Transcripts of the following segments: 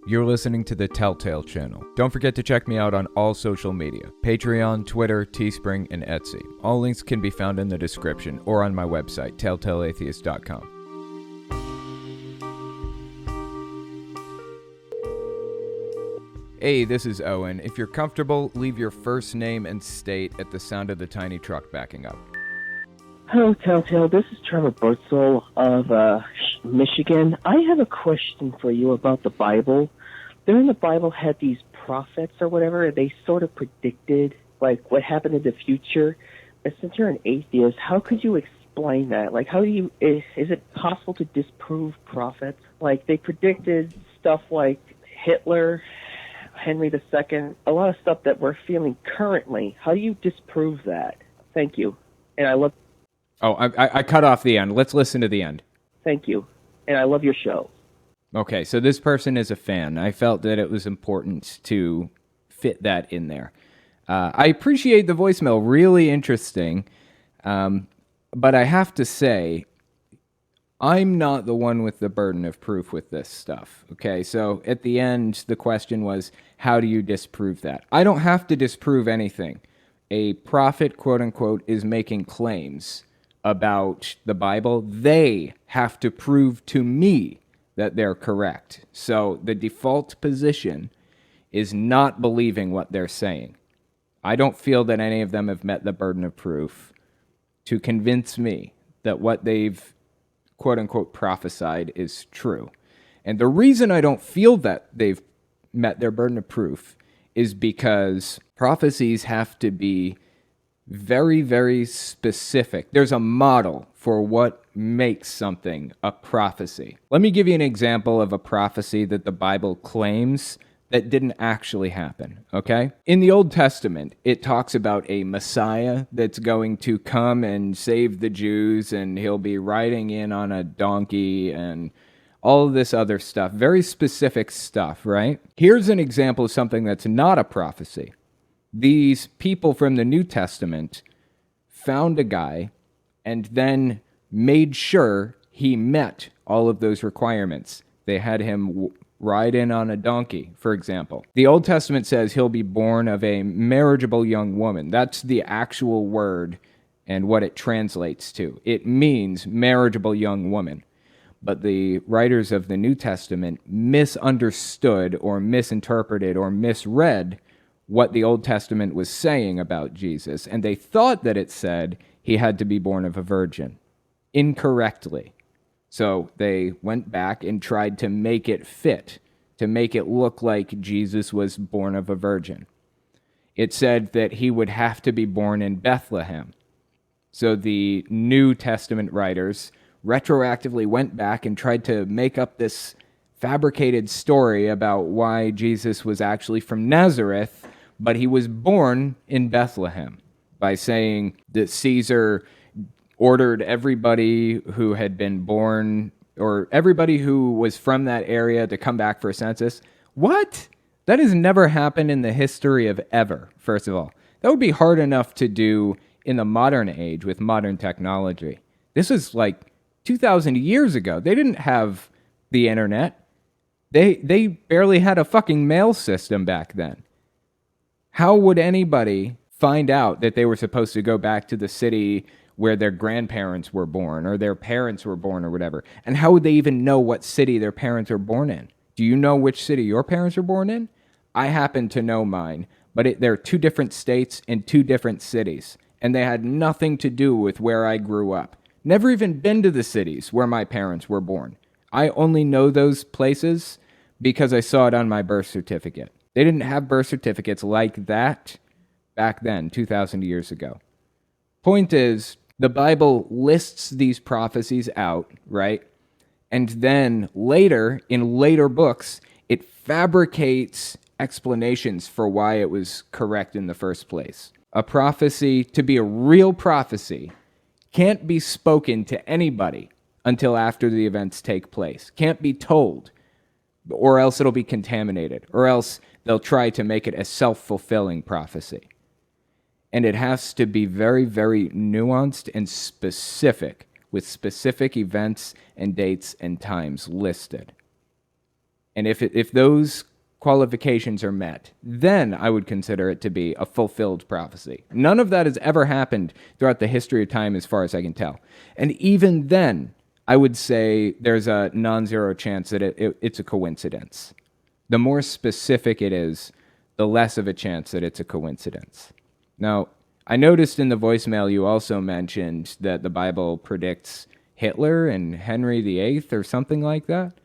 You're listening to the Telltale channel. Don't forget to check me out on all social media: Patreon, Twitter, Teespring, and Etsy. All links can be found in the description or on my website, telltaleatheist.com. Hey, this is Owen. If you're comfortable, leave your first name and state at the sound of the tiny truck backing up. Hello, Telltale. This is Trevor Bertzel of Michigan. I have a question for you about the Bible. There in the Bible had these prophets or whatever. They sort of predicted, like, what happened in the future. But since you're an atheist, how could you explain that? Like, is it possible to disprove prophets? Like, they predicted stuff like Hitler, Henry II, a lot of stuff that we're feeling currently. How do you disprove that? Thank you. And I love... Oh, I cut off the end. Let's listen to the end. Thank you. And I love your show. Okay, so this person is a fan. I felt that it was important to fit that in there. I appreciate the voicemail. Really interesting. But I have to say, I'm not the one with the burden of proof with this stuff. Okay, so at the end, the question was, how do you disprove that? I don't have to disprove anything. A prophet, quote unquote, is making claims about the Bible. They have to prove to me that they're correct. So the default position is not believing what they're saying. I don't feel that any of them have met the burden of proof to convince me that what they've, quote unquote, prophesied is true. And the reason I don't feel that they've met their burden of proof is because prophecies have to be very, very specific. There's a model for what makes something a prophecy. Let me give you an example of a prophecy that the Bible claims that didn't actually happen, okay? In the Old Testament, it talks about a Messiah that's going to come and save the Jews, and he'll be riding in on a donkey and all of this other stuff. Very specific stuff, right? Here's an example of something that's not a prophecy. These people from the New Testament found a guy and then made sure he met all of those requirements. They had him ride in on a donkey, for example. The Old Testament says he'll be born of a marriageable young woman. That's the actual word and what it translates to. It means marriageable young woman. But the writers of the New Testament misunderstood or misinterpreted or misread what the Old Testament was saying about Jesus, and they thought that it said he had to be born of a virgin, incorrectly. So they went back and tried to make it fit, to make it look like Jesus was born of a virgin. It said that he would have to be born in Bethlehem. So the New Testament writers retroactively went back and tried to make up this fabricated story about why Jesus was actually from Nazareth, but he was born in Bethlehem, by saying that Caesar ordered everybody who had been born, or everybody who was from that area, to come back for a census. What? That has never happened in the history of ever, first of all. That would be hard enough to do in the modern age with modern technology. This is like 2,000 years ago. They didn't have the internet. They barely had a fucking mail system back then. How would anybody find out that they were supposed to go back to the city where their grandparents were born or their parents were born or whatever? And how would they even know what city their parents are born in? Do you know which city your parents are born in? I happen to know mine, but they're two different states and two different cities, and they had nothing to do with where I grew up. Never even been to the cities where my parents were born. I only know those places because I saw it on my birth certificate. They didn't have birth certificates like that back then, 2,000 years ago. Point is, the Bible lists these prophecies out, right? And then later, in later books, it fabricates explanations for why it was correct in the first place. A prophecy, to be a real prophecy, can't be spoken to anybody until after the events take place. Can't be told, or else it'll be contaminated, or else they'll try to make it a self-fulfilling prophecy. And it has to be very, very nuanced and specific, with specific events and dates and times listed. And if those qualifications are met, then I would consider it to be a fulfilled prophecy. None of that has ever happened throughout the history of time as far as I can tell. And even then, I would say there's a non-zero chance that it's a coincidence. The more specific it is, the less of a chance that it's a coincidence. Now, I noticed in the voicemail you also mentioned that the Bible predicts Hitler and Henry VIII or something like that.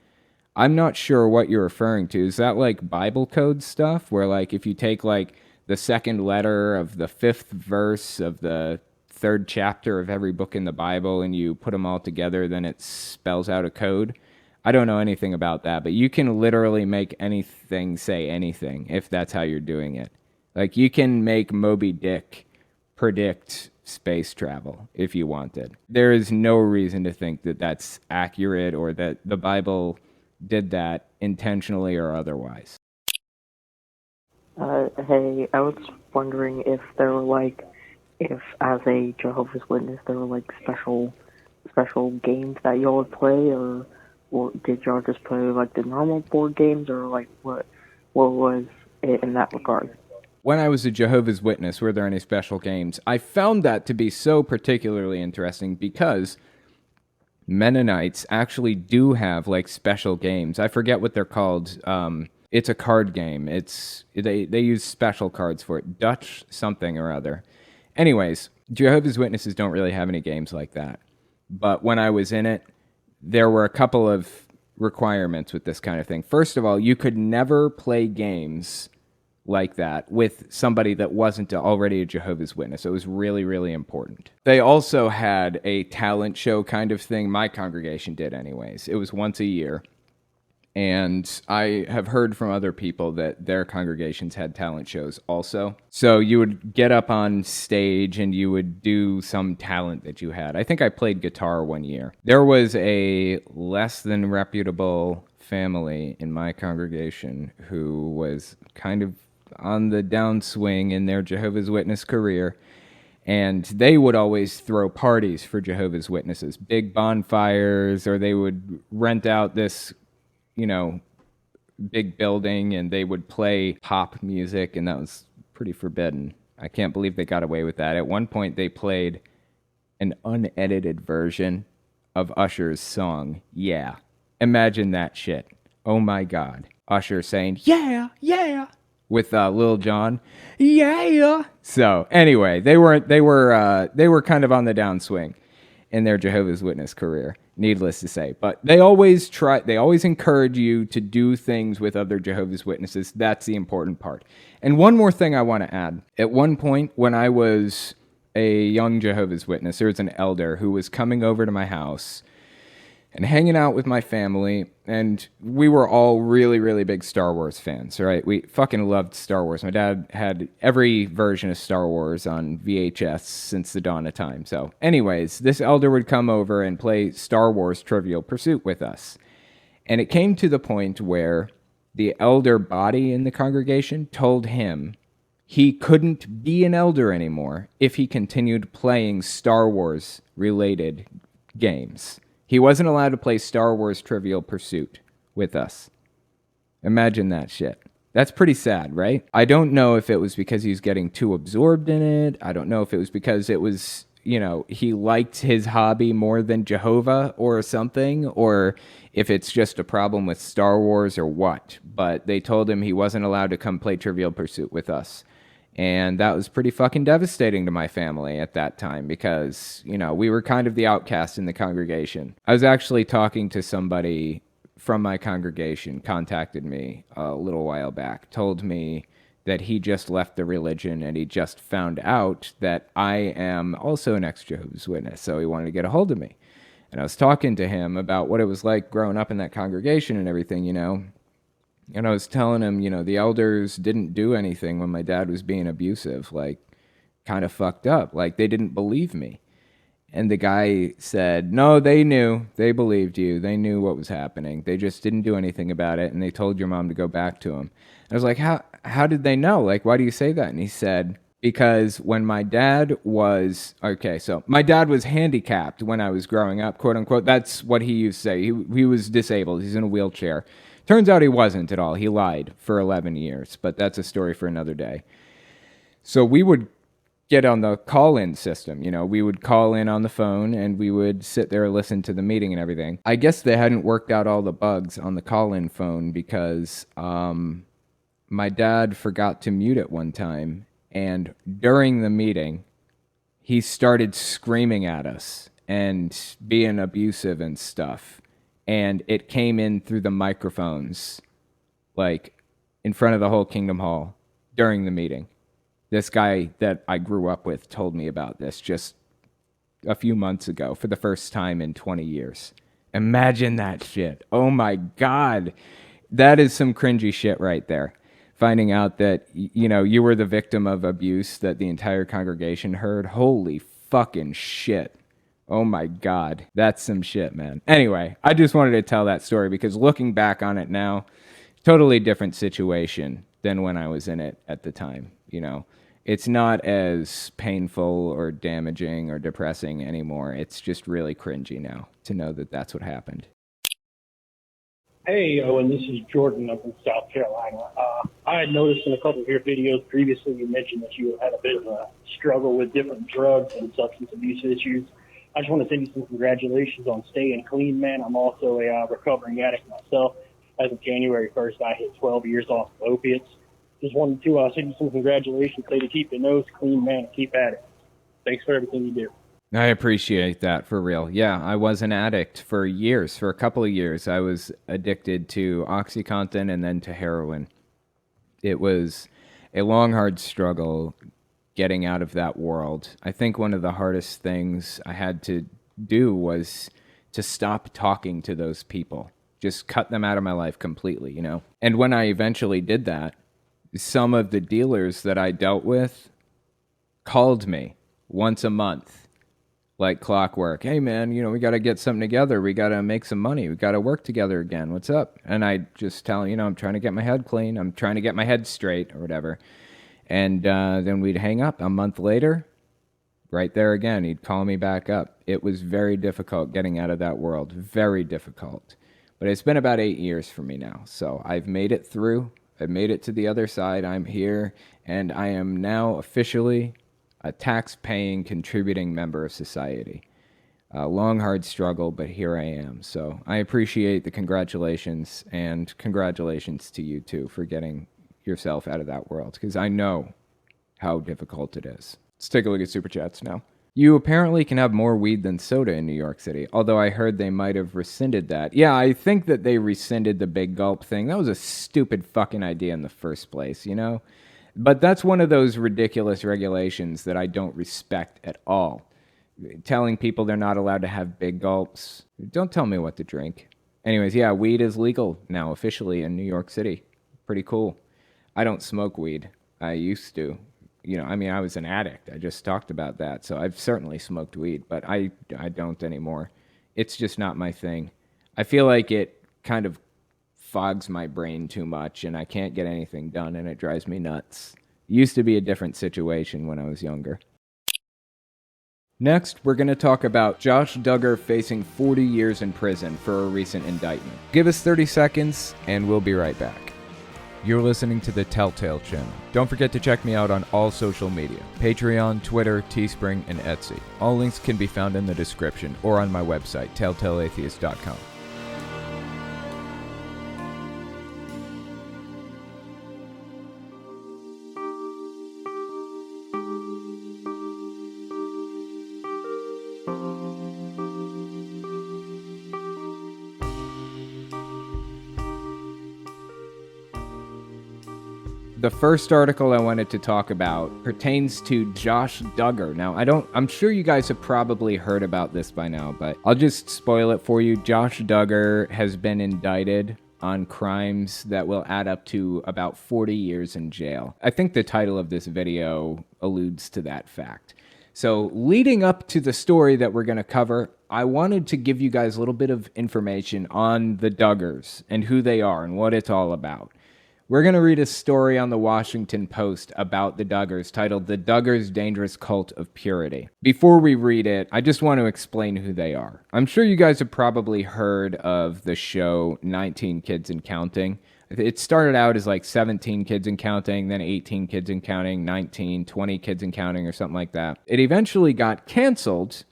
I'm not sure what you're referring to. Is that like Bible code stuff where like if you take like the second letter of the fifth verse of the third chapter of every book in the Bible and you put them all together, then it spells out a code? I don't know anything about that, but you can literally make anything say anything if that's how you're doing it. Like you can make Moby Dick predict space travel if you wanted. There is no reason to think that that's accurate or that the Bible did that intentionally or otherwise. Hey, I was wondering if there were like, if as a Jehovah's Witness there were like special games that y'all would play, or did y'all just play like the normal board games, or like what was it in that regard? When I was a Jehovah's Witness, were there any special games? I found that to be so particularly interesting because Mennonites actually do have like special games. I forget what they're called. It's a card game. They use special cards for it. Dutch something or other. Anyways, Jehovah's Witnesses don't really have any games like that. But when I was in it, there were a couple of requirements with this kind of thing. First of all, you could never play games like that with somebody that wasn't already a Jehovah's Witness. It was really, really important. They also had a talent show kind of thing. My congregation did anyways. It was once a year. And I have heard from other people that their congregations had talent shows also. So you would get up on stage and you would do some talent that you had. I think I played guitar one year. There was a less than reputable family in my congregation who was kind of on the downswing in their Jehovah's Witness career. And they would always throw parties for Jehovah's Witnesses, big bonfires, or they would rent out this big building and they would play pop music, and that was pretty forbidden. I can't believe they got away with that. At one point, they played an unedited version of Usher's song, Yeah. Imagine that shit. Oh my God. Usher saying, yeah, yeah, with Lil Jon, yeah. So anyway, they were kind of on the downswing in their Jehovah's Witness career, needless to say. But they always encourage you to do things with other Jehovah's Witnesses. That's the important part. And one more thing I want to add. At one point, when I was a young Jehovah's Witness, there was an elder who was coming over to my house and hanging out with my family, and we were all really, really big Star Wars fans, right? We fucking loved Star Wars. My dad had every version of Star Wars on VHS since the dawn of time. So anyways, this elder would come over and play Star Wars Trivial Pursuit with us. And it came to the point where the elder body in the congregation told him he couldn't be an elder anymore if he continued playing Star Wars-related games. He wasn't allowed to play Star Wars Trivial Pursuit with us. Imagine that shit. That's pretty sad, right? I don't know if it was because he was getting too absorbed in it. I don't know if it was because it was, he liked his hobby more than Jehovah or something, or if it's just a problem with Star Wars or what. But they told him he wasn't allowed to come play Trivial Pursuit with us. And that was pretty fucking devastating to my family at that time because, we were kind of the outcast in the congregation. I was actually talking to somebody from my congregation, contacted me a little while back, told me that he just left the religion and he just found out that I am also an ex-Jehovah's Witness, so he wanted to get a hold of me. And I was talking to him about what it was like growing up in that congregation and everything, And I was telling him, the elders didn't do anything when my dad was being abusive, like kind of fucked up, like they didn't believe me. And the guy said, no, they knew, they believed you, they knew what was happening. They just didn't do anything about it. And they told your mom to go back to him. I was like, how did they know? Like, why do you say that? And he said, because when my dad was, my dad was handicapped when I was growing up, quote unquote. That's what he used to say. He was disabled. He's in a wheelchair. Turns out he wasn't at all. He lied for 11 years, but that's a story for another day. So we would get on the call-in system. We would call in on the phone and we would sit there and listen to the meeting and everything. I guess they hadn't worked out all the bugs on the call-in phone because my dad forgot to mute it one time, and during the meeting, he started screaming at us and being abusive and stuff. And it came in through the microphones, like in front of the whole Kingdom Hall during the meeting. This guy that I grew up with told me about this just a few months ago for the first time in 20 years. Imagine that shit. Oh my God. That is some cringy shit right there. Finding out that, you were the victim of abuse that the entire congregation heard. Holy fucking shit. Oh my God. That's some shit, man. Anyway, I just wanted to tell that story because looking back on it now, totally different situation than when I was in it at the time, It's not as painful or damaging or depressing anymore. It's just really cringy now to know that that's what happened. Hey, Owen, this is Jordan up in South Carolina. I had noticed in a couple of your videos previously you mentioned that you had a bit of a struggle with different drugs and substance abuse issues. I just want to send you some congratulations on staying clean, man. I'm also a recovering addict myself. As of January 1st, I hit 12 years off of opiates. Just wanted to send you some congratulations, say to keep your nose clean, man, and keep at it. Thanks for everything you do. I appreciate that, for real. Yeah, I was an addict for years. For a couple of years, I was addicted to OxyContin and then to heroin. It was a long, hard struggle getting out of that world. I think one of the hardest things I had to do was to stop talking to those people. Just cut them out of my life completely, And when I eventually did that, some of the dealers that I dealt with called me once a month, like clockwork. Hey, man, we got to get something together. We got to make some money. We got to work together again. What's up? And I just tell I'm trying to get my head clean. I'm trying to get my head straight or whatever. And then we'd hang up. A month later, right there again, he'd call me back up. It was very difficult getting out of that world. Very difficult. But it's been about 8 years for me now. So I've made it through. I've made it to the other side. I'm here. And I am now officially a tax-paying, contributing member of society. A long, hard struggle, but here I am. So I appreciate the congratulations, and congratulations to you, too, for getting yourself out of that world, because I know how difficult it is. Let's take a look at Super Chats now. You apparently can have more weed than soda in New York City, although I heard they might have rescinded that. Yeah, I think that they rescinded the big gulp thing. That was a stupid fucking idea in the first place, But that's one of those ridiculous regulations that I don't respect at all. Telling people they're not allowed to have big gulps. Don't tell me what to drink. Anyways, yeah, weed is legal now officially in New York City. Pretty cool. I don't smoke weed. I used to. I was an addict. I just talked about that. So I've certainly smoked weed, but I don't anymore. It's just not my thing. I feel like it kind of fogs my brain too much and I can't get anything done and it drives me nuts. It used to be a different situation when I was younger. Next, we're going to talk about Josh Duggar facing 40 years in prison for a recent indictment. Give us 30 seconds and we'll be right back. You're listening to the Telltale Channel. Don't forget to check me out on all social media: Patreon, Twitter, Teespring, and Etsy. All links can be found in the description or on my website, telltaleatheist.com. The first article I wanted to talk about pertains to Josh Duggar. Now, I'm sure you guys have probably heard about this by now, but I'll just spoil it for you. Josh Duggar has been indicted on crimes that will add up to about 40 years in jail. I think the title of this video alludes to that fact. So leading up to the story that we're going to cover, I wanted to give you guys a little bit of information on the Duggars and who they are and what it's all about. We're going to read a story on the Washington Post about the Duggars titled The Duggars' Dangerous Cult of Purity. Before we read it, I just want to explain who they are. I'm sure you guys have probably heard of the show 19 Kids and Counting. It started out as like 17 kids and counting, then 18 kids and counting, 19, 20 kids and counting, or something like that. It eventually got canceled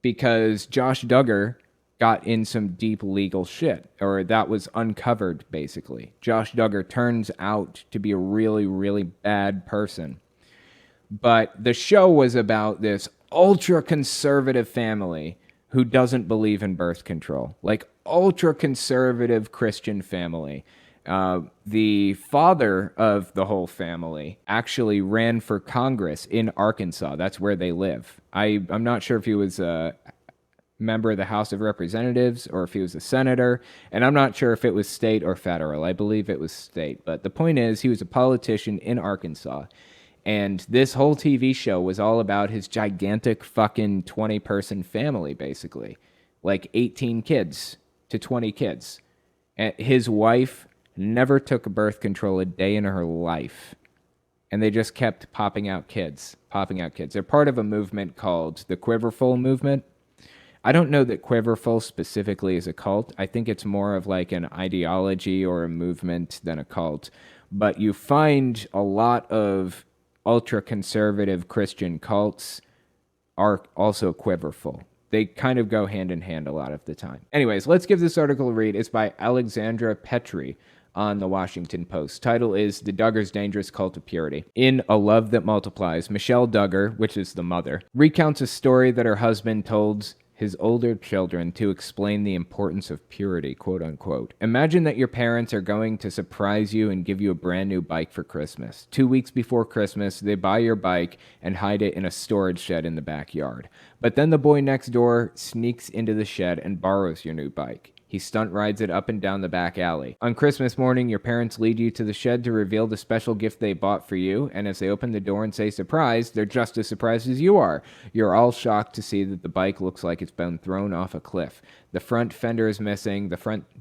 because Josh Duggar got in some deep legal shit, or that was uncovered, basically. Josh Duggar turns out to be a really, really bad person. But the show was about this ultra-conservative family who doesn't believe in birth control. Like, ultra-conservative Christian family. The father of the whole family actually ran for Congress in Arkansas. That's where they live. I'm not sure if he was a member of the House of Representatives or if he was a senator, and I'm not sure if it was state or federal. I believe it was state. But the point is, he was a politician in Arkansas. And this whole TV show was all about his gigantic fucking 20-person family, basically. Like 18 kids to 20 kids. And his wife never took birth control a day in her life. And they just kept popping out kids. They're part of a movement called the Quiverful movement. I don't know that Quiverful specifically is a cult. I think it's more of like an ideology or a movement than a cult. But you find a lot of ultra-conservative Christian cults are also Quiverful. They kind of go hand in hand a lot of the time. Anyways, let's give this article a read. It's by Alexandra Petri on the Washington Post. Title is The Duggars' Dangerous Cult of Purity. In A Love That Multiplies, Michelle Duggar, which is the mother, recounts a story that her husband told his older children to explain the importance of purity, quote unquote. Imagine that your parents are going to surprise you and give you a brand new bike for Christmas. 2 weeks before Christmas, they buy your bike and hide it in a storage shed in the backyard. But then the boy next door sneaks into the shed and borrows your new bike. He stunt rides it up and down the back alley. On Christmas morning, your parents lead you to the shed to reveal the special gift they bought for you, and as they open the door and say surprise, they're just as surprised as you are. You're all shocked to see that the bike looks like it's been thrown off a cliff. The front fender is missing.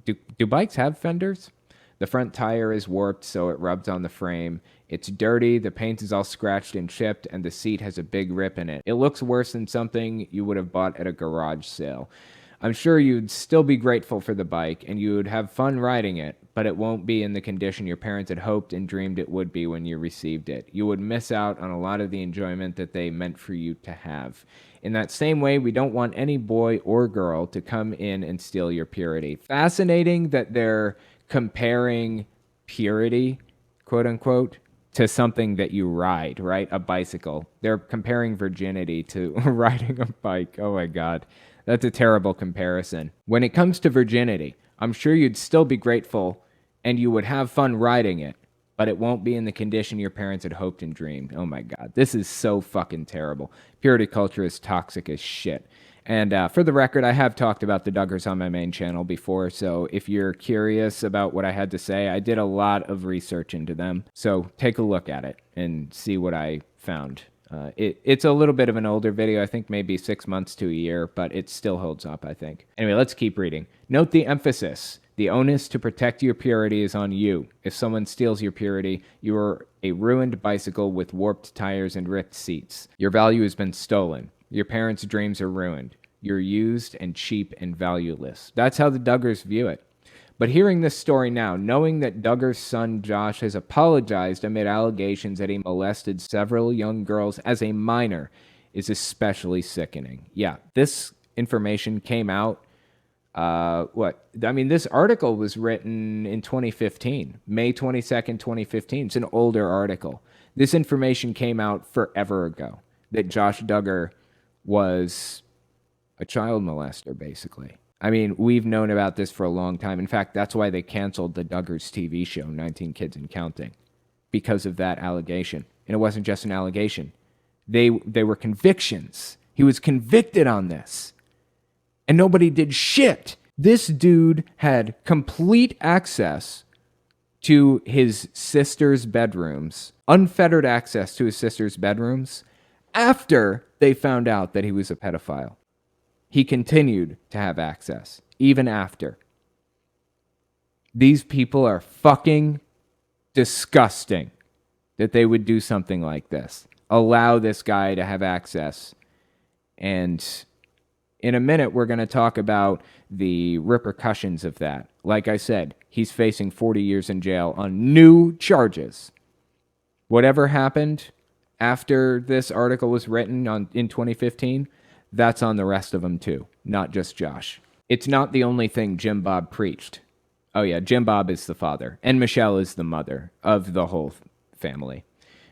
Do bikes have fenders? The front tire is warped, so it rubs on the frame. It's dirty, the paint is all scratched and chipped, and the seat has a big rip in it. It looks worse than something you would have bought at a garage sale. I'm sure you'd still be grateful for the bike, and you would have fun riding it, but it won't be in the condition your parents had hoped and dreamed it would be when you received it. You would miss out on a lot of the enjoyment that they meant for you to have. In that same way, we don't want any boy or girl to come in and steal your purity. Fascinating that they're comparing purity, quote unquote, to something that you ride, right? A bicycle. They're comparing virginity to riding a bike. Oh my God. That's a terrible comparison. When it comes to virginity, I'm sure you'd still be grateful and you would have fun riding it, but it won't be in the condition your parents had hoped and dreamed. Oh my God, this is so fucking terrible. Purity culture is toxic as shit. And for the record, I have talked about the Duggars on my main channel before, so if you're curious about what I had to say, I did a lot of research into them. So take a look at it and see what I found. It's a little bit of an older video, I think maybe 6 months to a year, but it still holds up, I think. Anyway, let's keep reading. Note the emphasis. The onus to protect your purity is on you. If someone steals your purity, you are a ruined bicycle with warped tires and ripped seats. Your value has been stolen. Your parents' dreams are ruined. You're used and cheap and valueless. That's how the Duggars view it. But hearing this story now, knowing that Duggar's son Josh has apologized amid allegations that he molested several young girls as a minor, is especially sickening. Yeah, this information came out, this article was written in 2015, May 22nd, 2015. It's an older article. This information came out forever ago, that Josh Duggar was a child molester, basically. I mean, we've known about this for a long time. In fact, that's why they canceled the Duggars TV show, 19 Kids and Counting, because of that allegation. And it wasn't just an allegation. They were convictions. He was convicted on this. And nobody did shit. This dude had complete access to his sister's bedrooms, unfettered access to his sister's bedrooms, after they found out that he was a pedophile. He continued to have access, even after. These people are fucking disgusting that they would do something like this. Allow this guy to have access. And in a minute, we're going to talk about the repercussions of that. Like I said, he's facing 40 years in jail on new charges. Whatever happened after this article was written in 2015, that's on the rest of them too, not just Josh. It's not the only thing Jim Bob preached. Oh yeah, Jim Bob is the father, and Michelle is the mother of the whole family.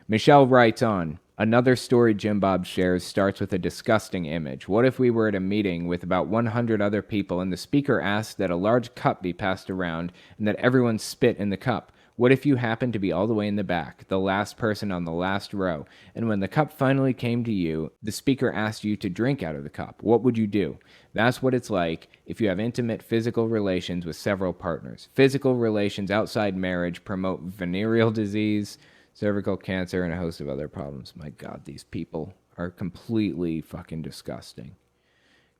Michelle writes on, another story Jim Bob shares starts with a disgusting image. What if we were at a meeting with about 100 other people and the speaker asked that a large cup be passed around and that everyone spit in the cup? What if you happened to be all the way in the back, the last person on the last row, and when the cup finally came to you, the speaker asked you to drink out of the cup? What would you do? That's what it's like if you have intimate physical relations with several partners. Physical relations outside marriage promote venereal disease, cervical cancer, and a host of other problems. My God, these people are completely fucking disgusting.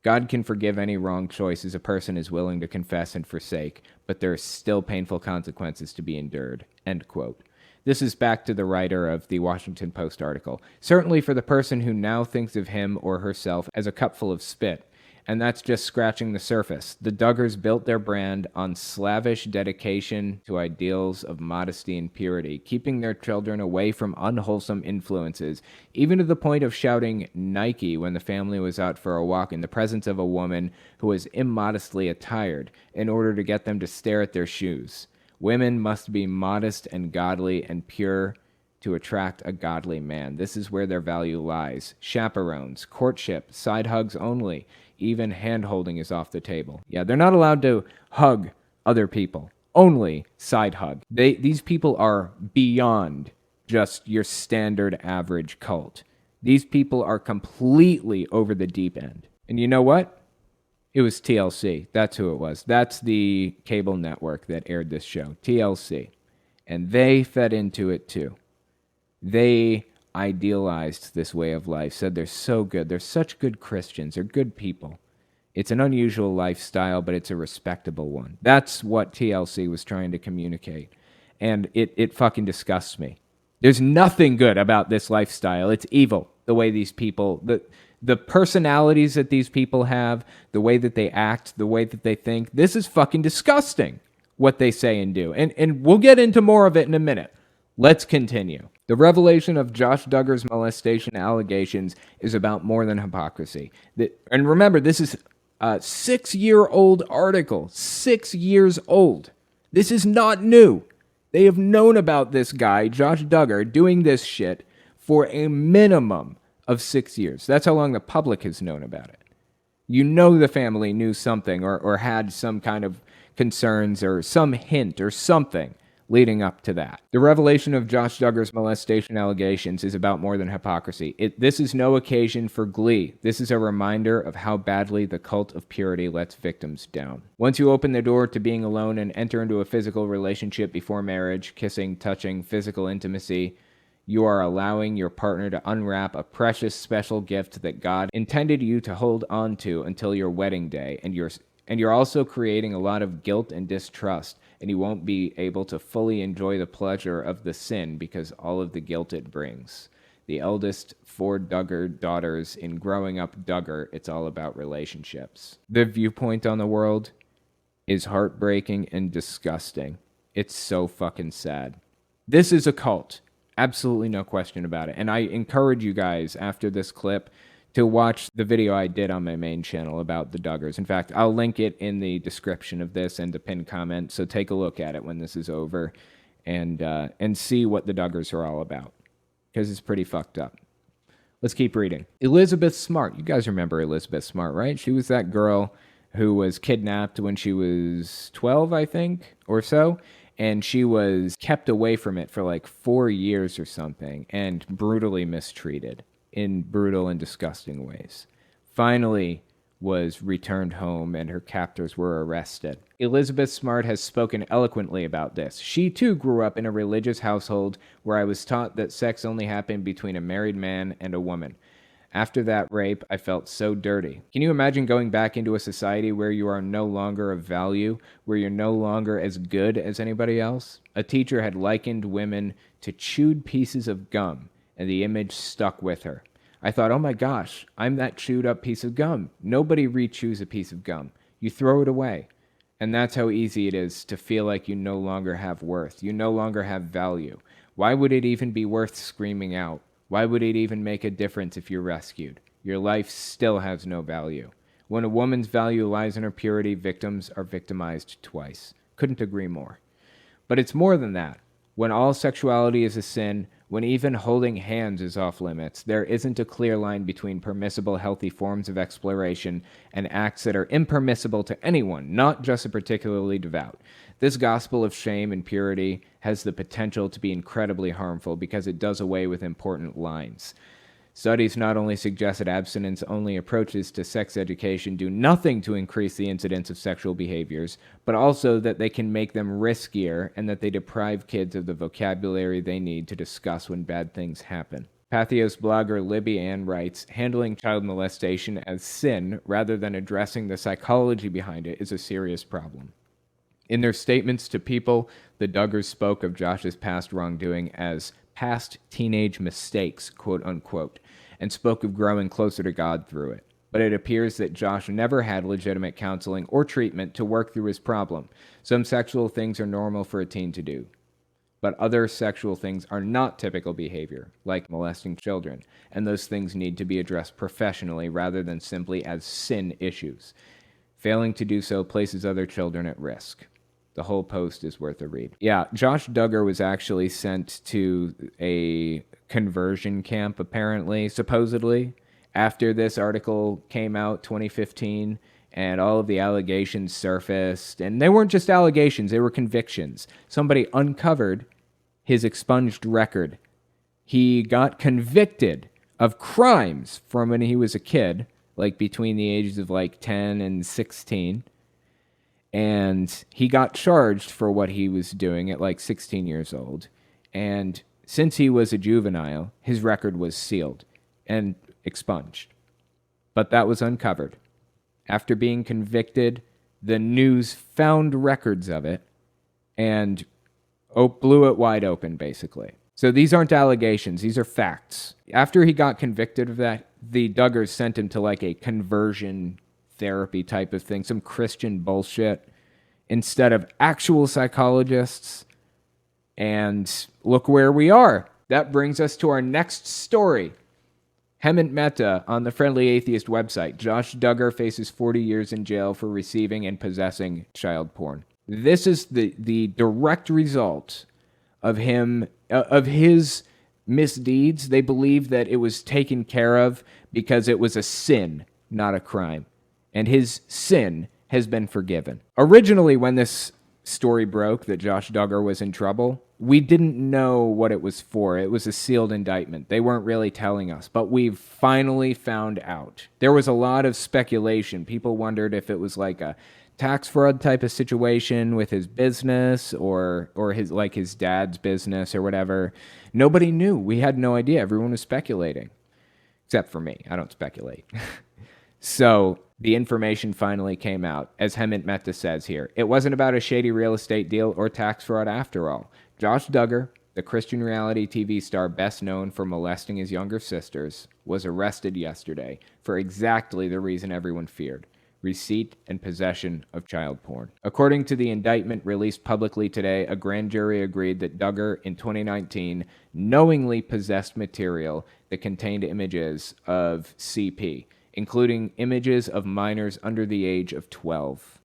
God can forgive any wrong choices a person is willing to confess and forsake, but there are still painful consequences to be endured. End quote. This is back to the writer of the Washington Post article. Certainly for the person who now thinks of him or herself as a cupful of spit. And that's just scratching the surface. The Duggars built their brand on slavish dedication to ideals of modesty and purity, keeping their children away from unwholesome influences, even to the point of shouting Nike when the family was out for a walk in the presence of a woman who was immodestly attired in order to get them to stare at their shoes. Women must be modest and godly and pure to attract a godly man. This is where their value lies. Chaperones, courtship, side hugs only. Even hand-holding is off the table. Yeah, they're not allowed to hug other people. Only side hug. These people are beyond just your standard average cult. These people are completely over the deep end. And you know what? It was TLC. That's who it was. That's the cable network that aired this show. TLC. And they fed into it too. They idealized this way of life, said they're so good, they're such good Christians, they're good people. It's an unusual lifestyle, but it's a respectable one. That's what TLC was trying to communicate, and it fucking disgusts me. There's nothing good about this lifestyle. It's evil, the way these people, the personalities that these people have, the way that they act, the way that they think. This is fucking disgusting, what they say and do, and we'll get into more of it in a minute. Let's continue. The revelation of Josh Duggar's molestation allegations is about more than hypocrisy. And remember, this is a 6-year-old article. 6 years old. This is not new. They have known about this guy, Josh Duggar, doing this shit for a minimum of 6 years. That's how long the public has known about it. You know the family knew something or had some kind of concerns or some hint or something leading up to that. The revelation of Josh Duggar's molestation allegations is about more than hypocrisy. This is no occasion for glee. This is a reminder of how badly the cult of purity lets victims down. Once you open the door to being alone and enter into a physical relationship before marriage, kissing, touching, physical intimacy, you are allowing your partner to unwrap a precious special gift that God intended you to hold on to until your wedding day, and you're also creating a lot of guilt and distrust, and you won't be able to fully enjoy the pleasure of the sin because all of the guilt it brings. The eldest 4 Duggar daughters in growing up Duggar, it's all about relationships. The viewpoint on the world is heartbreaking and disgusting. It's so fucking sad. This is a cult. Absolutely no question about it. And I encourage you guys after this clip to watch the video I did on my main channel about the Duggars. In fact, I'll link it in the description of this and the pinned comment, so take a look at it when this is over and see what the Duggars are all about, because it's pretty fucked up. Let's keep reading. Elizabeth Smart. You guys remember Elizabeth Smart, right? She was that girl who was kidnapped when she was 12, I think, or so, and she was kept away from it for like 4 years or something and brutally mistreated in brutal and disgusting ways. Finally was returned home and her captors were arrested. Elizabeth Smart has spoken eloquently about this. She too grew up in a religious household where I was taught that sex only happened between a married man and a woman. After that rape, I felt so dirty. Can you imagine going back into a society where you are no longer of value, where you're no longer as good as anybody else? A teacher had likened women to chewed pieces of gum, and the image stuck with her. I thought, oh my gosh, I'm that chewed up piece of gum. Nobody re-chews a piece of gum. You throw it away. And that's how easy it is to feel like you no longer have worth. You no longer have value. Why would it even be worth screaming out? Why would it even make a difference if you're rescued? Your life still has no value. When a woman's value lies in her purity, victims are victimized twice. Couldn't agree more. But it's more than that. When all sexuality is a sin, when even holding hands is off limits, there isn't a clear line between permissible, healthy forms of exploration and acts that are impermissible to anyone, not just a particularly devout. This gospel of shame and purity has the potential to be incredibly harmful because it does away with important lines. Studies not only suggest that abstinence-only approaches to sex education do nothing to increase the incidence of sexual behaviors, but also that they can make them riskier and that they deprive kids of the vocabulary they need to discuss when bad things happen. Pathos blogger Libby Ann writes, handling child molestation as sin rather than addressing the psychology behind it is a serious problem. In their statements to People, the Duggars spoke of Josh's past wrongdoing as past teenage mistakes, quote unquote, and spoke of growing closer to God through it. But it appears that Josh never had legitimate counseling or treatment to work through his problem. Some sexual things are normal for a teen to do, but other sexual things are not typical behavior, like molesting children, and those things need to be addressed professionally rather than simply as sin issues. Failing to do so places other children at risk. The whole post is worth a read. Yeah, Josh Duggar was actually sent to a conversion camp, apparently, supposedly, after this article came out, 2015, and all of the allegations surfaced. And they weren't just allegations, they were convictions. Somebody uncovered his expunged record. He got convicted of crimes from when he was a kid, like between the ages of like 10 and 16. And he got charged for what he was doing at like 16 years old. And since he was a juvenile, his record was sealed and expunged. But that was uncovered. After being convicted, the news found records of it and blew it wide open, basically. So these aren't allegations, these are facts. After he got convicted of that, the Duggars sent him to like a conversion therapy type of thing, some Christian bullshit, instead of actual psychologists. And look where we are. That brings us to our next story. Hemant Mehta on the Friendly Atheist website. Josh Duggar faces 40 years in jail for receiving and possessing child porn. This is the direct result of his misdeeds. They believe that it was taken care of because it was a sin, not a crime. And his sin has been forgiven. Originally, when this story broke that Josh Duggar was in trouble, we didn't know what it was for. It was a sealed indictment. They weren't really telling us, but we've finally found out. There was a lot of speculation. People wondered if it was like a tax fraud type of situation with his business or his dad's business or whatever. Nobody knew. We had no idea. Everyone was speculating. Except for me. I don't speculate. So the information finally came out. As Hemant Mehta says here, it wasn't about a shady real estate deal or tax fraud after all. Josh Duggar, the Christian reality TV star best known for molesting his younger sisters, was arrested yesterday for exactly the reason everyone feared: receipt and possession of child porn. According to the indictment released publicly today, a grand jury agreed that Duggar, in 2019, knowingly possessed material that contained images of CP, including images of minors under the age of 12.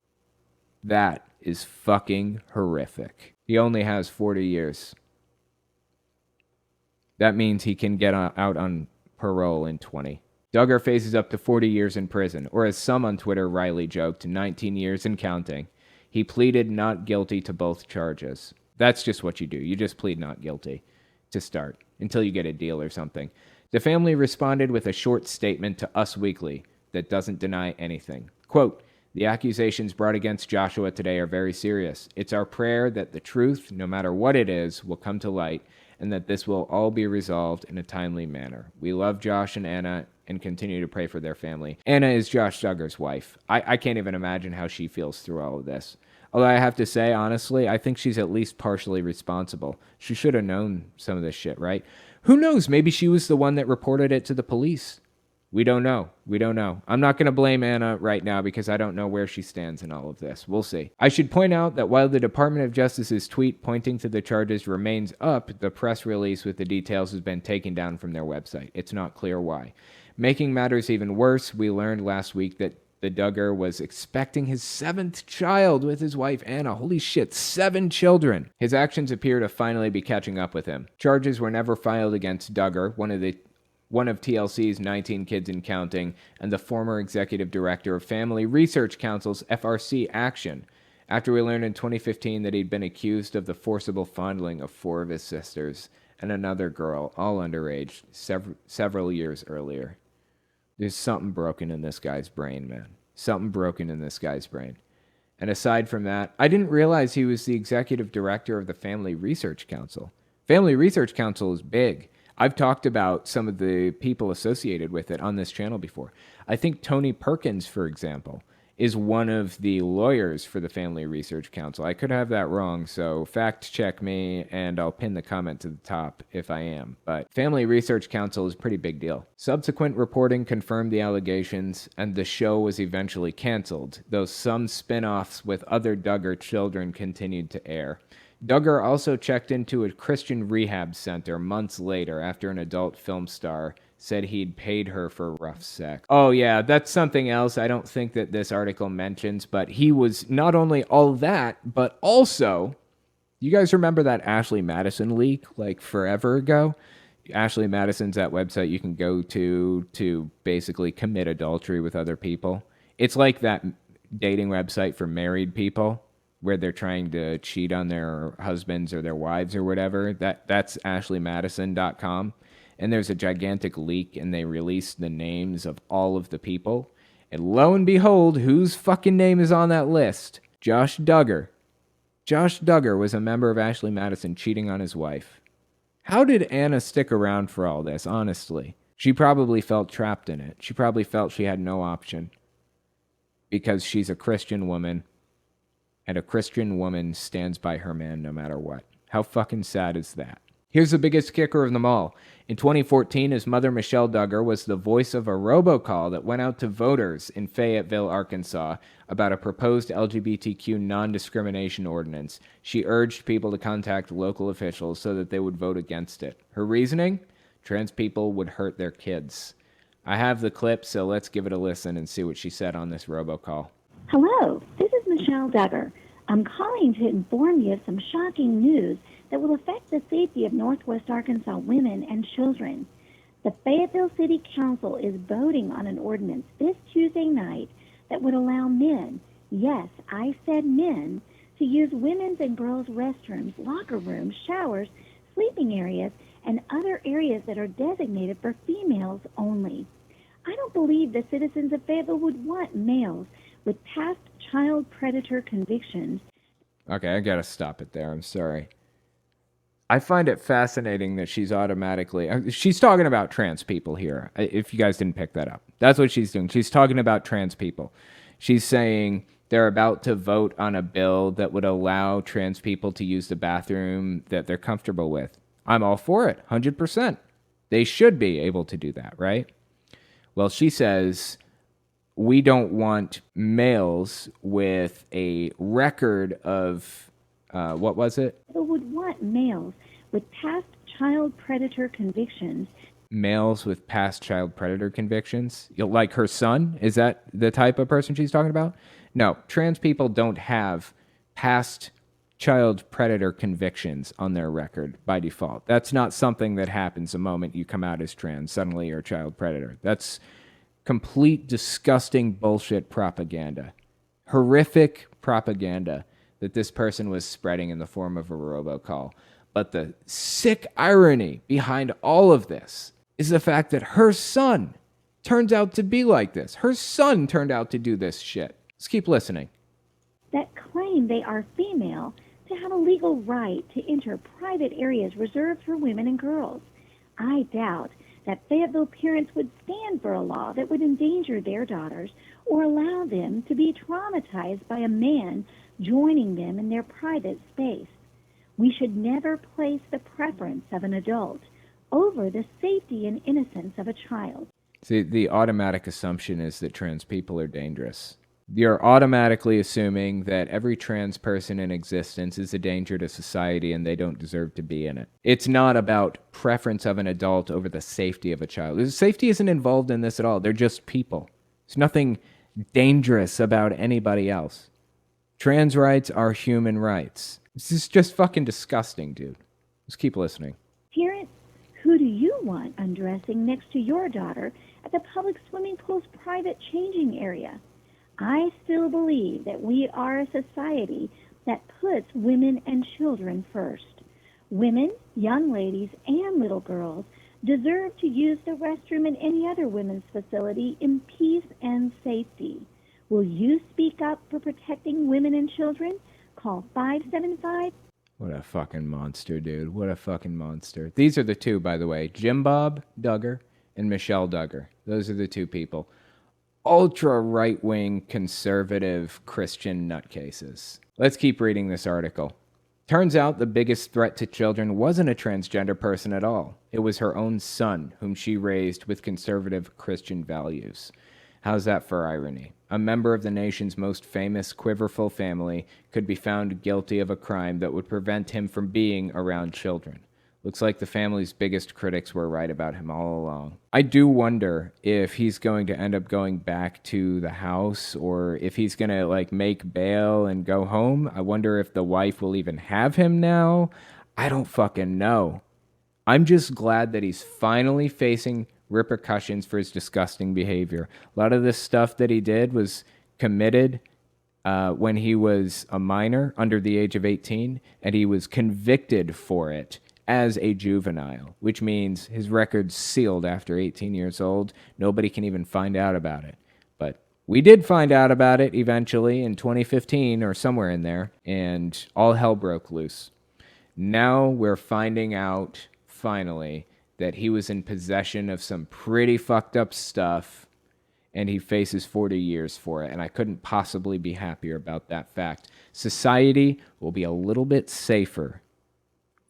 That is fucking horrific. He only has 40 years. That means he can get out on parole in 20. Duggar faces up to 40 years in prison, or as some on Twitter wryly joked, 19 years and counting. He pleaded not guilty to both charges. That's just what you do. You just plead not guilty to start, until you get a deal or something. The family responded with a short statement to Us Weekly that doesn't deny anything. Quote, "The accusations brought against Joshua today are very serious. It's our prayer that the truth, no matter what it is, will come to light, and that this will all be resolved in a timely manner. We love Josh and Anna, and continue to pray for their family. Anna is Josh Duggar's wife. I can't even imagine how she feels through all of this. Although I have to say, honestly, I think she's at least partially responsible. She should have known some of this shit, right? Who knows? Maybe she was the one that reported it to the police. We don't know. I'm not going to blame Anna right now because I don't know where she stands in all of this. We'll see. I should point out that while the Department of Justice's tweet pointing to the charges remains up, the press release with the details has been taken down from their website. It's not clear why. Making matters even worse, we learned last week that the Duggar was expecting his 7th child with his wife Anna. Holy shit, 7 children. His actions appear to finally be catching up with him. Charges were never filed against Duggar, one of TLC's 19 kids and counting, and the former executive director of Family Research Council's FRC Action, after we learned in 2015 that he'd been accused of the forcible fondling of 4 of his sisters and another girl, all underage, several years earlier. There's something broken in this guy's brain, man. Something broken in this guy's brain. And aside from that, I didn't realize he was the executive director of the Family Research Council. Family Research Council is big. I've talked about some of the people associated with it on this channel before. I think Tony Perkins, for example, is one of the lawyers for the Family Research Council. I could have that wrong, so fact check me, and I'll pin the comment to the top if I am. But Family Research Council is a pretty big deal. Subsequent reporting confirmed the allegations, and the show was eventually canceled, though some spin-offs with other Duggar children continued to air. Duggar also checked into a Christian rehab center months later after an adult film star said he'd paid her for rough sex. Oh yeah, that's something else I don't think that this article mentions, but he was not only all that, but also, you guys remember that Ashley Madison leak like forever ago? Ashley Madison's that website you can go to basically commit adultery with other people. It's like that dating website for married people where they're trying to cheat on their husbands or their wives or whatever. That's ashleymadison.com. And there's a gigantic leak, and they released the names of all of the people. And lo and behold, whose fucking name is on that list? Josh Duggar. Josh Duggar was a member of Ashley Madison cheating on his wife. How did Anna stick around for all this, honestly? She probably felt trapped in it. She probably felt she had no option. Because she's a Christian woman, and a Christian woman stands by her man no matter what. How fucking sad is that? Here's the biggest kicker of them all. In 2014, his mother, Michelle Duggar, was the voice of a robocall that went out to voters in Fayetteville, Arkansas, about a proposed LGBTQ non-discrimination ordinance. She urged people to contact local officials so that they would vote against it. Her reasoning? Trans people would hurt their kids. I have the clip, so let's give it a listen and see what she said on this robocall. Hello, this is Michelle Duggar. I'm calling to inform you of some shocking news that will affect the safety of Northwest Arkansas women and children. The Fayetteville City Council is voting on an ordinance this Tuesday night that would allow men, yes, I said men, to use women's and girls' restrooms, locker rooms, showers, sleeping areas, and other areas that are designated for females only. I don't believe the citizens of Fayetteville would want males with past child predator convictions. Okay, I gotta stop it there. I'm sorry. I find it fascinating that she's automatically... She's talking about trans people here, if you guys didn't pick that up. That's what she's doing. She's talking about trans people. She's saying they're about to vote on a bill that would allow trans people to use the bathroom that they're comfortable with. I'm all for it, 100%. They should be able to do that, right? Well, she says, we don't want males with a record of... what was it? People would want males with past child predator convictions. Males with past child predator convictions? Like her son? Is that the type of person she's talking about? No, trans people don't have past child predator convictions on their record by default. That's not something that happens the moment you come out as trans. Suddenly you're a child predator. That's complete disgusting bullshit propaganda. Horrific propaganda that this person was spreading in the form of a robocall. But the sick irony behind all of this is the fact that her son turns out to be like this. Her son turned out to do this shit. Let's keep listening. That claim they are female to have a legal right to enter private areas reserved for women and girls. I doubt that Fayetteville parents would stand for a law that would endanger their daughters or allow them to be traumatized by a man joining them in their private space. We should never place the preference of an adult over the safety and innocence of a child. See, the automatic assumption is that trans people are dangerous. You're automatically assuming that every trans person in existence is a danger to society and they don't deserve to be in it. It's not about preference of an adult over the safety of a child. Safety isn't involved in this at all. They're just people. There's nothing dangerous about anybody else. Trans rights are human rights. This is just fucking disgusting, dude. Just keep listening. Parents, who do you want undressing next to your daughter at the public swimming pool's private changing area? I still believe that we are a society that puts women and children first. Women, young ladies, and little girls deserve to use the restroom in any other women's facility in peace and safety. Will you speak up for protecting women and children? Call 575. What a fucking monster, dude. What a fucking monster. These are the two, by the way. Jim Bob Duggar and Michelle Duggar. Those are the two people. Ultra right-wing conservative Christian nutcases. Let's keep reading this article. Turns out the biggest threat to children wasn't a transgender person at all. It was her own son, whom she raised with conservative Christian values. How's that for irony? A member of the nation's most famous quiverful family could be found guilty of a crime that would prevent him from being around children. Looks like the family's biggest critics were right about him all along. I do wonder if he's going to end up going back to the house or if he's going to make bail and go home. I wonder if the wife will even have him now. I don't fucking know. I'm just glad that he's finally facing repercussions for his disgusting behavior. A lot of this stuff that he did was committed when he was a minor under the age of 18, and he was convicted for it as a juvenile, which means his record's sealed after 18 years old. Nobody can even find out about it. But we did find out about it eventually in 2015 or somewhere in there, and all hell broke loose. Now we're finding out, finally, that he was in possession of some pretty fucked up stuff, and he faces 40 years for it, and I couldn't possibly be happier about that fact. Society will be a little bit safer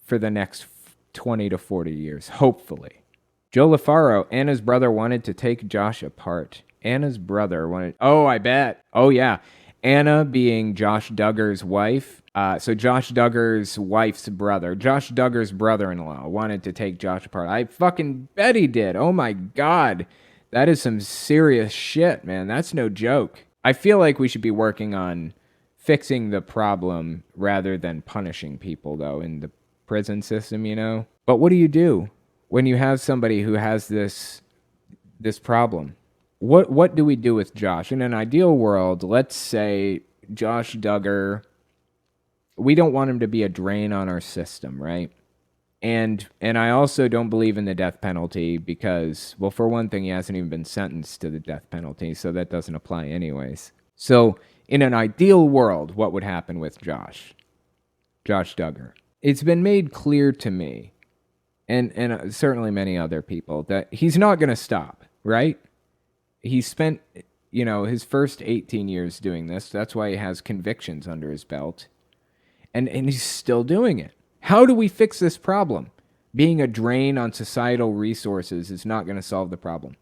for the next 20 to 40 years, hopefully. Joe LaFaro, Anna's brother, wanted to take Josh apart. Anna's brother wanted... Oh, I bet. Oh, yeah. Anna being Josh Duggar's wife. So Josh Duggar's wife's brother. Josh Duggar's brother-in-law wanted to take Josh apart. I fucking bet he did. Oh, my God. That is some serious shit, man. That's no joke. I feel like we should be working on fixing the problem rather than punishing people, though, in the prison system, you know? But what do you do when you have somebody who has this problem? What do we do with Josh? In an ideal world, let's say Josh Duggar, we don't want him to be a drain on our system, right? And I also don't believe in the death penalty because, well, for one thing, he hasn't even been sentenced to the death penalty, so that doesn't apply anyways. So in an ideal world, what would happen with Josh Duggar? It's been made clear to me, and certainly many other people, that he's not going to stop, right? He spent, his first 18 years doing this. That's why he has convictions under his belt. And he's still doing it. How do we fix this problem? Being a drain on societal resources is not going to solve the problem.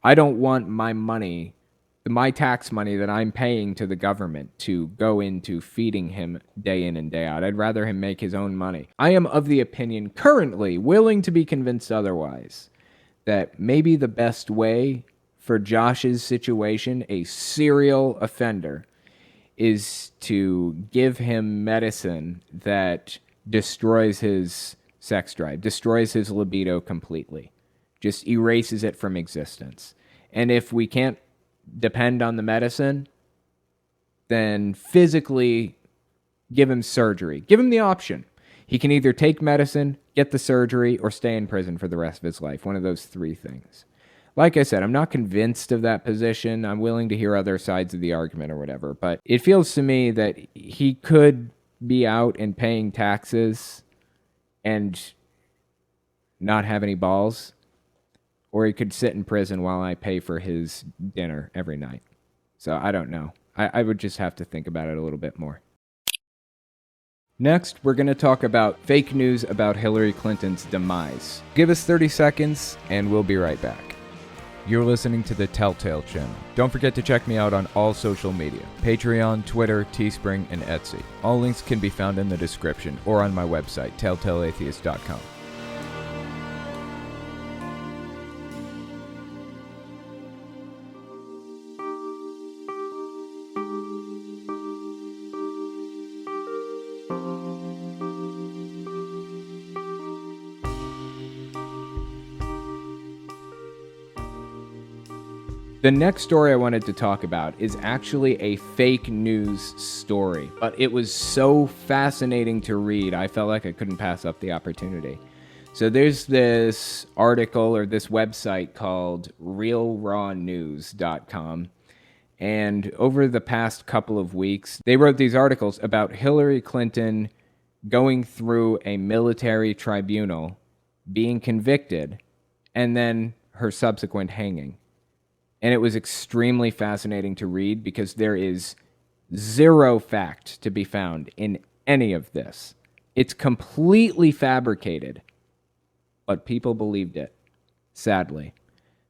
I don't want my money, my tax money that I'm paying to the government, to go into feeding him day in and day out. I'd rather him make his own money. I am of the opinion, currently, willing to be convinced otherwise, that maybe the best way for Josh's situation, a serial offender, is to give him medicine that destroys his sex drive, destroys his libido completely, just erases it from existence. And if we can't depend on the medicine, then physically give him surgery. Give him the option. He can either take medicine, get the surgery, or stay in prison for the rest of his life. One of those three things. Like I said, I'm not convinced of that position. I'm willing to hear other sides of the argument or whatever. But it feels to me that he could be out and paying taxes and not have any balls. or he could sit in prison while I pay for his dinner every night. So I don't know. I would just have to think about it a little bit more. Next, we're going to talk about fake news about Hillary Clinton's demise. Give us 30 seconds, and we'll be right back. You're listening to the Telltale Channel. Don't forget to check me out on all social media: Patreon, Twitter, Teespring, and Etsy. All links can be found in the description or on my website, telltaleatheist.com. The next story I wanted to talk about is actually a fake news story, but it was so fascinating to read, I felt like I couldn't pass up the opportunity. So there's this article or this website called realrawnews.com, and over the past couple of weeks, they wrote these articles about Hillary Clinton going through a military tribunal, being convicted, and then her subsequent hanging. And it was extremely fascinating to read because there is zero fact to be found in any of this. It's completely fabricated, but people believed it, sadly.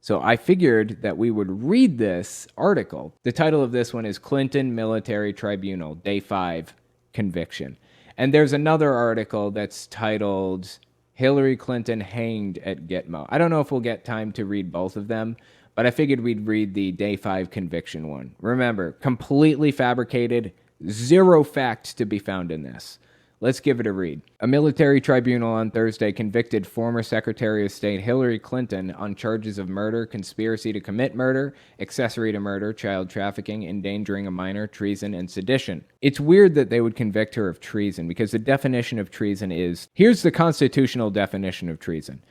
So I figured that we would read this article. The title of this one is Clinton Military Tribunal, Day 5, Conviction. And there's another article that's titled Hillary Clinton Hanged at Gitmo. I don't know if we'll get time to read both of them, but I figured we'd read the Day 5 conviction one. Remember, completely fabricated, zero fact to be found in this. Let's give it a read. A military tribunal on Thursday convicted former Secretary of State Hillary Clinton on charges of murder, conspiracy to commit murder, accessory to murder, child trafficking, endangering a minor, treason, and sedition. It's weird that they would convict her of treason because the definition of treason is, here's the constitutional definition of treason.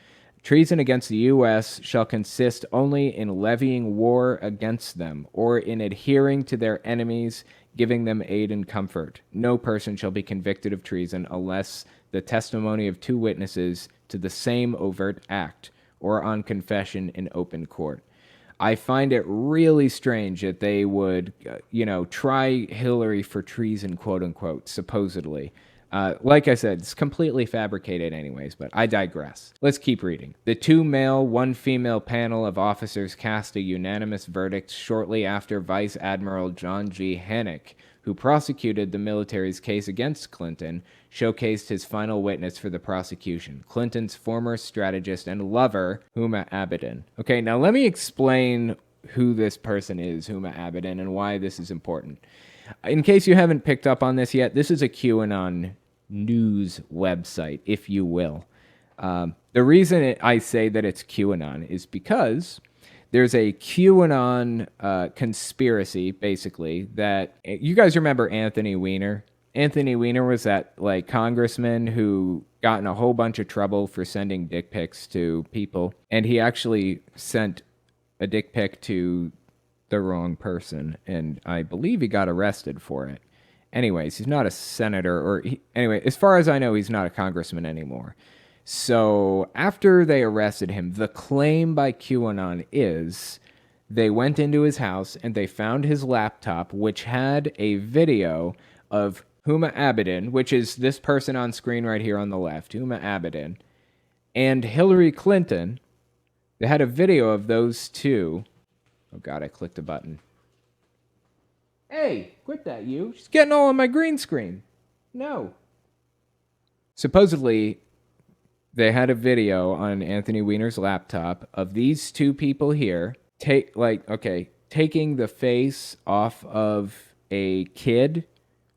Treason against the U.S. shall consist only in levying war against them, or in adhering to their enemies, giving them aid and comfort. No person shall be convicted of treason unless the testimony of two witnesses to the same overt act, or on confession in open court. I find it really strange that they would, try Hillary for treason, quote unquote, supposedly. Like I said, it's completely fabricated anyways, but I digress. Let's keep reading. The 2 male, 1 female panel of officers cast a unanimous verdict shortly after Vice Admiral John G. Hannock, who prosecuted the military's case against Clinton, showcased his final witness for the prosecution, Clinton's former strategist and lover, Huma Abedin. Okay, now let me explain who this person is, Huma Abedin, and why this is important. In case you haven't picked up on this yet, this is a QAnon news website, if you will. The reason I say that it's QAnon is because there's a QAnon conspiracy, basically, that... You guys remember Anthony Weiner? Anthony Weiner was that congressman who got in a whole bunch of trouble for sending dick pics to people, and he actually sent a dick pic to the wrong person, and I believe he got arrested for it. Anyways, he's not a senator, anyway, as far as I know, he's not a congressman anymore. So after they arrested him, the claim by QAnon is they went into his house and they found his laptop, which had a video of Huma Abedin, which is this person on screen right here on the left, Huma Abedin, and Hillary Clinton. They had a video of those two. Oh God, I clicked a button. Hey, quit that, you. She's getting all on my green screen. No. Supposedly, they had a video on Anthony Weiner's laptop of these two people here taking the face off of a kid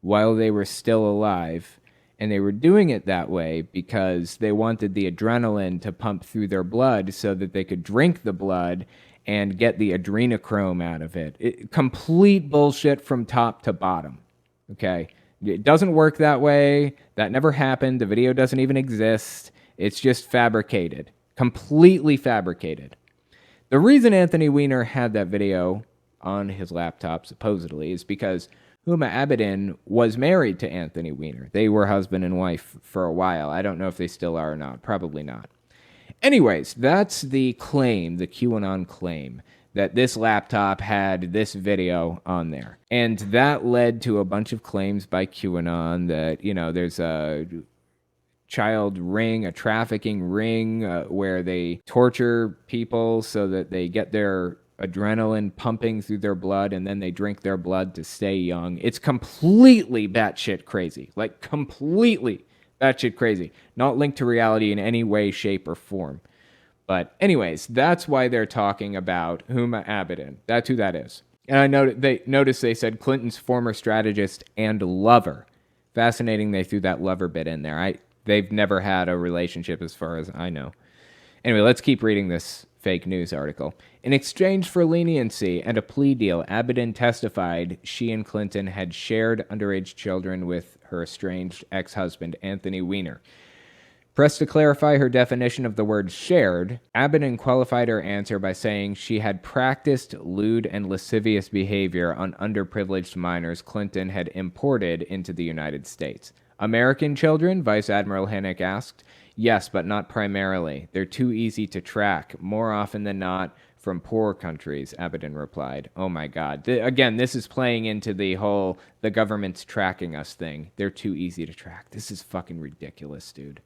while they were still alive. And they were doing it that way because they wanted the adrenaline to pump through their blood so that they could drink the blood and get the adrenochrome out of it. Complete bullshit from top to bottom, okay? It doesn't work that way. That never happened. The video doesn't even exist. It's just fabricated, completely fabricated. The reason Anthony Weiner had that video on his laptop, supposedly, is because Huma Abedin was married to Anthony Weiner. They were husband and wife for a while. I don't know if they still are or not. Probably not. Anyways, that's the claim, the QAnon claim, that this laptop had this video on there. And that led to a bunch of claims by QAnon that, there's a child ring, a trafficking ring, where they torture people so that they get their adrenaline pumping through their blood and then they drink their blood to stay young. It's completely batshit crazy. Like, completely batshit crazy. Not linked to reality in any way, shape, or form. But anyways, that's why they're talking about Huma Abedin. That's who that is. And I noticed they said Clinton's former strategist and lover. Fascinating they threw that lover bit in there. They've never had a relationship as far as I know. Anyway, let's keep reading this fake news article. In exchange for leniency and a plea deal, Abedin testified she and Clinton had shared underage children with her estranged ex-husband, Anthony Weiner. Pressed to clarify her definition of the word shared, Abedin qualified her answer by saying she had practiced lewd and lascivious behavior on underprivileged minors Clinton had imported into the United States. American children? Vice Admiral Hennick asked. Yes, but not primarily. They're too easy to track, more often than not, from poor countries, Abedin replied. Oh my God. Again, this is playing into the whole, the government's tracking us thing. They're too easy to track. This is fucking ridiculous, dude.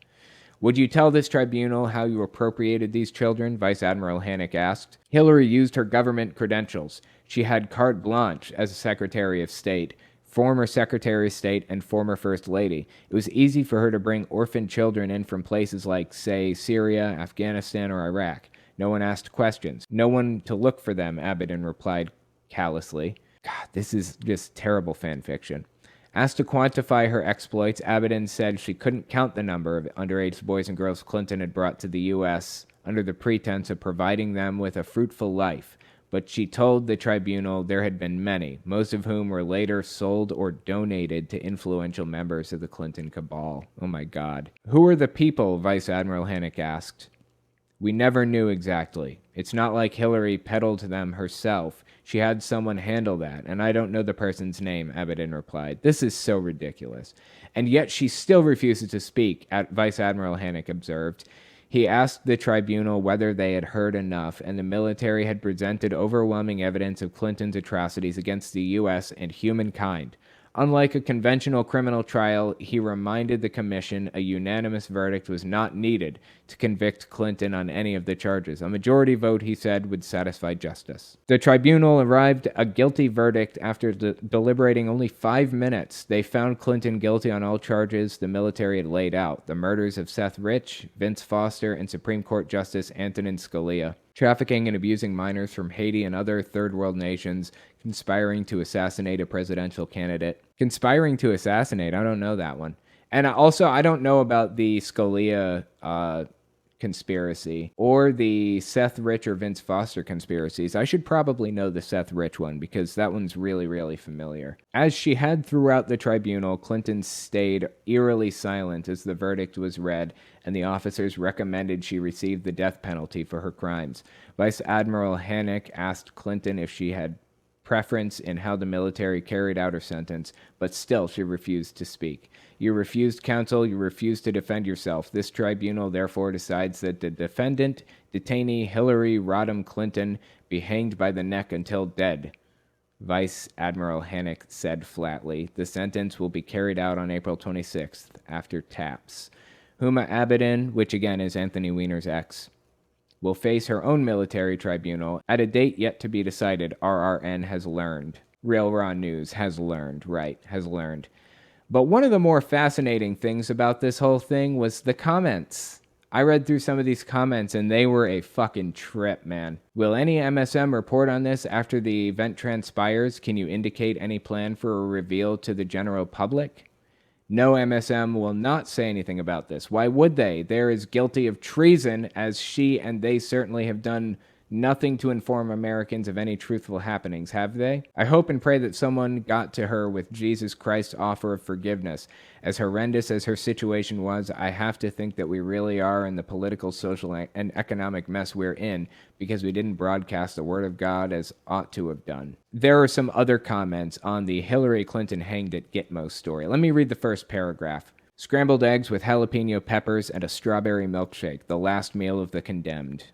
Would you tell this tribunal how you appropriated these children? Vice Admiral Hennick asked. Hillary used her government credentials. She had carte blanche as a Secretary of State, former Secretary of State, and former First Lady. It was easy for her to bring orphan children in from places like, say, Syria, Afghanistan, or Iraq. No one asked questions. No one to look for them, Abedin replied callously. God, this is just terrible fan fiction. Asked to quantify her exploits, Abedin said she couldn't count the number of underage boys and girls Clinton had brought to the U.S. under the pretense of providing them with a fruitful life, but she told the tribunal there had been many, most of whom were later sold or donated to influential members of the Clinton cabal. Oh my God. Who are the people? Vice Admiral Hennick asked. We never knew exactly. It's not like Hillary peddled them herself. She had someone handle that, and I don't know the person's name, Abedin replied. This is so ridiculous. And yet she still refuses to speak, Vice Admiral Hennick observed. He asked the tribunal whether they had heard enough, and the military had presented overwhelming evidence of Clinton's atrocities against the U.S. and humankind. Unlike a conventional criminal trial, he reminded the commission a unanimous verdict was not needed to convict Clinton on any of the charges. A majority vote, he said, would satisfy justice. The tribunal arrived a guilty verdict after deliberating only 5 minutes. They found Clinton guilty on all charges the military had laid out: the murders of Seth Rich, Vince Foster, and Supreme Court Justice Antonin Scalia, trafficking and abusing minors from Haiti and other third world nations, conspiring to assassinate a presidential candidate. Conspiring to assassinate, I don't know that one. And also, I don't know about the Scalia conspiracy or the Seth Rich or Vince Foster conspiracies. I should probably know the Seth Rich one because that one's really, really familiar. As she had throughout the tribunal, Clinton stayed eerily silent as the verdict was read, and the officers recommended she receive the death penalty for her crimes. Vice Admiral Hennick asked Clinton if she had preference in how the military carried out her sentence, but still she refused to speak. You refused counsel, you refused to defend yourself. This tribunal therefore decides that the defendant, detainee Hillary Rodham Clinton, be hanged by the neck until dead. Vice Admiral Hennick said flatly, the sentence will be carried out on April 26th, after taps. Huma Abedin, which again is Anthony Weiner's ex, will face her own military tribunal at a date yet to be decided, RRN has learned. Real Raw News has learned, right, has learned. But one of the more fascinating things about this whole thing was the comments. I read through some of these comments and they were a fucking trip, man. Will any MSM report on this after the event transpires? Can you indicate any plan for a reveal to the general public? No, MSM will not say anything about this. Why would they? They're as guilty of treason as she and they certainly have done nothing to inform Americans of any truthful happenings, have they? I hope and pray that someone got to her with Jesus Christ's offer of forgiveness. As horrendous as her situation was, I have to think that we really are in the political, social, and economic mess we're in because we didn't broadcast the word of God as ought to have done. There are some other comments on the Hillary Clinton hanged at Gitmo story. Let me read the first paragraph. Scrambled eggs with jalapeno peppers and a strawberry milkshake, the last meal of the condemned.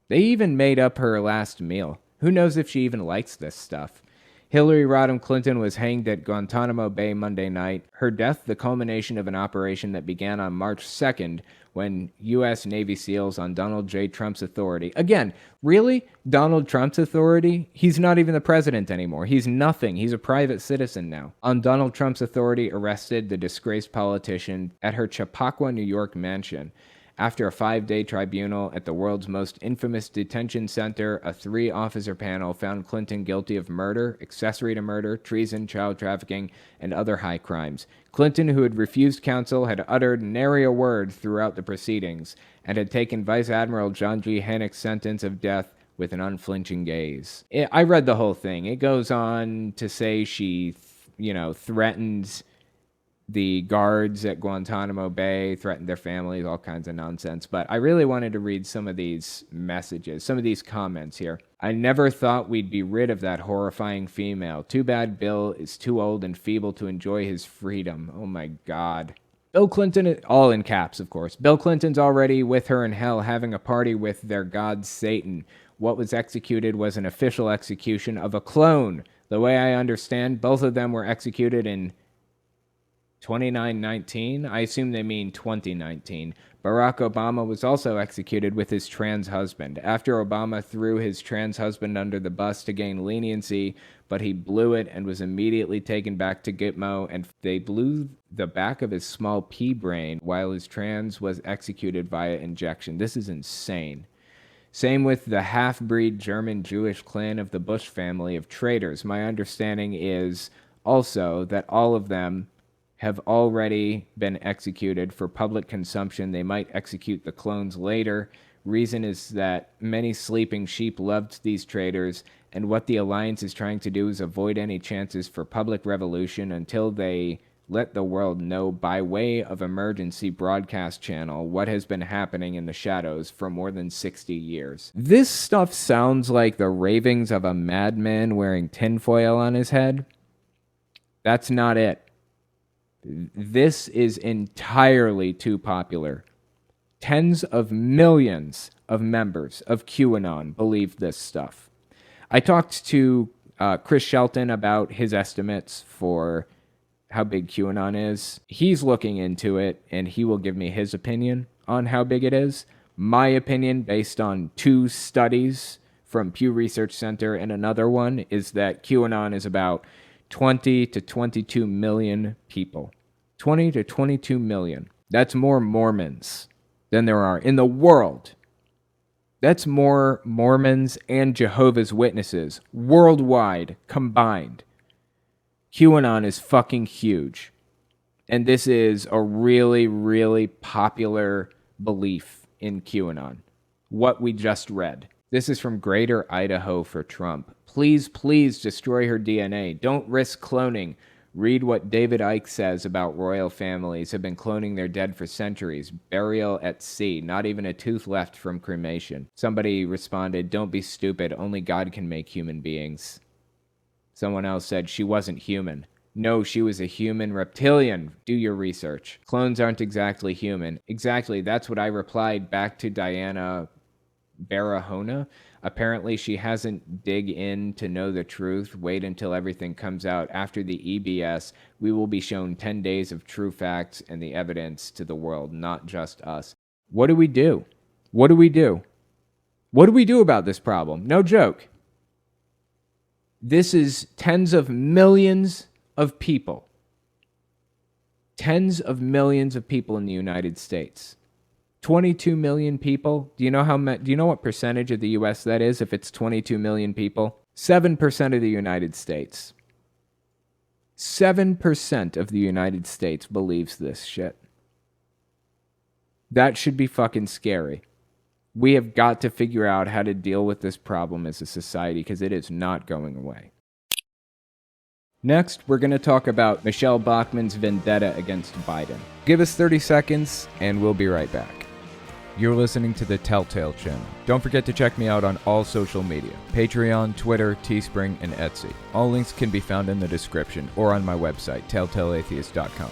They even made up her last meal. Who knows if she even likes this stuff? Hillary Rodham Clinton was hanged at Guantanamo Bay Monday night. Her death, the culmination of an operation that began on March 2nd when U.S. Navy SEALs on Donald J. Trump's authority. Again, really? Donald Trump's authority? He's not even the president anymore. He's nothing. He's a private citizen now. On Donald Trump's authority, arrested the disgraced politician at her Chappaqua, New York mansion. After a 5-day tribunal at the world's most infamous detention center, a 3-officer panel found Clinton guilty of murder, accessory to murder, treason, child trafficking, and other high crimes. Clinton, who had refused counsel, had uttered nary a word throughout the proceedings, and had taken Vice Admiral John G. Hannick's sentence of death with an unflinching gaze. I read the whole thing. It goes on to say she, threatened the guards at Guantanamo Bay, threatened their families, all kinds of nonsense. But I really wanted to read some of these messages, some of these comments here. I never thought we'd be rid of that horrifying female. Too bad Bill is too old and feeble to enjoy his freedom. Oh my God. Bill Clinton, all in caps, of course. Bill Clinton's already with her in hell having a party with their god Satan. What was executed was an official execution of a clone. The way I understand, both of them were executed in 2919? I assume they mean 2019. Barack Obama was also executed with his trans husband. After Obama threw his trans husband under the bus to gain leniency, but he blew it and was immediately taken back to Gitmo, and they blew the back of his small pea brain while his trans was executed via injection. This is insane. Same with the half-breed German-Jewish clan of the Bush family of traitors. My understanding is also that all of them have already been executed for public consumption. They might execute the clones later. Reason is that many sleeping sheep loved these traitors, and what the alliance is trying to do is avoid any chances for public revolution until they let the world know by way of emergency broadcast channel what has been happening in the shadows for more than 60 years. This stuff sounds like the ravings of a madman wearing tinfoil on his head. That's not it. This is entirely too popular. Tens of millions of members of QAnon believe this stuff. I talked to Chris Shelton about his estimates for how big QAnon is. He's looking into it, and he will give me his opinion on how big it is. My opinion, based on 2 studies from Pew Research Center and another one, is that QAnon is about 20 to 22 million people. 20 to 22 million. That's more Mormons than there are in the world. That's more Mormons and Jehovah's Witnesses worldwide combined. QAnon is fucking huge. And this is a really, really popular belief in QAnon. What we just read. This is from Greater Idaho for Trump. Please, please destroy her DNA. Don't risk cloning. Read what David Icke says about royal families have been cloning their dead for centuries. Burial at sea. Not even a tooth left from cremation. Somebody responded, don't be stupid. Only God can make human beings. Someone else said she wasn't human. No, she was a human reptilian. Do your research. Clones aren't exactly human. Exactly, that's what I replied back to Diana Barahona. Apparently she hasn't dig in to know the truth. Wait until everything comes out. After the EBS, we will be shown 10 days of true facts and the evidence to the world, not just us. What do we do? What do we do? What do we do about this problem? No joke. This is tens of millions of people. Tens of millions of people in the United States. 22 million people. Do you know what percentage of the US that is if it's 22 million people? 7% of the United States. 7% of the United States believes this shit. That should be fucking scary. We have got to figure out how to deal with this problem as a society because it is not going away. Next, we're going to talk about Michelle Bachmann's vendetta against Biden. Give us 30 seconds and we'll be right back. You're listening to the Telltale Channel. Don't forget to check me out on all social media. Patreon, Twitter, Teespring, and Etsy. All links can be found in the description or on my website, telltaleatheist.com.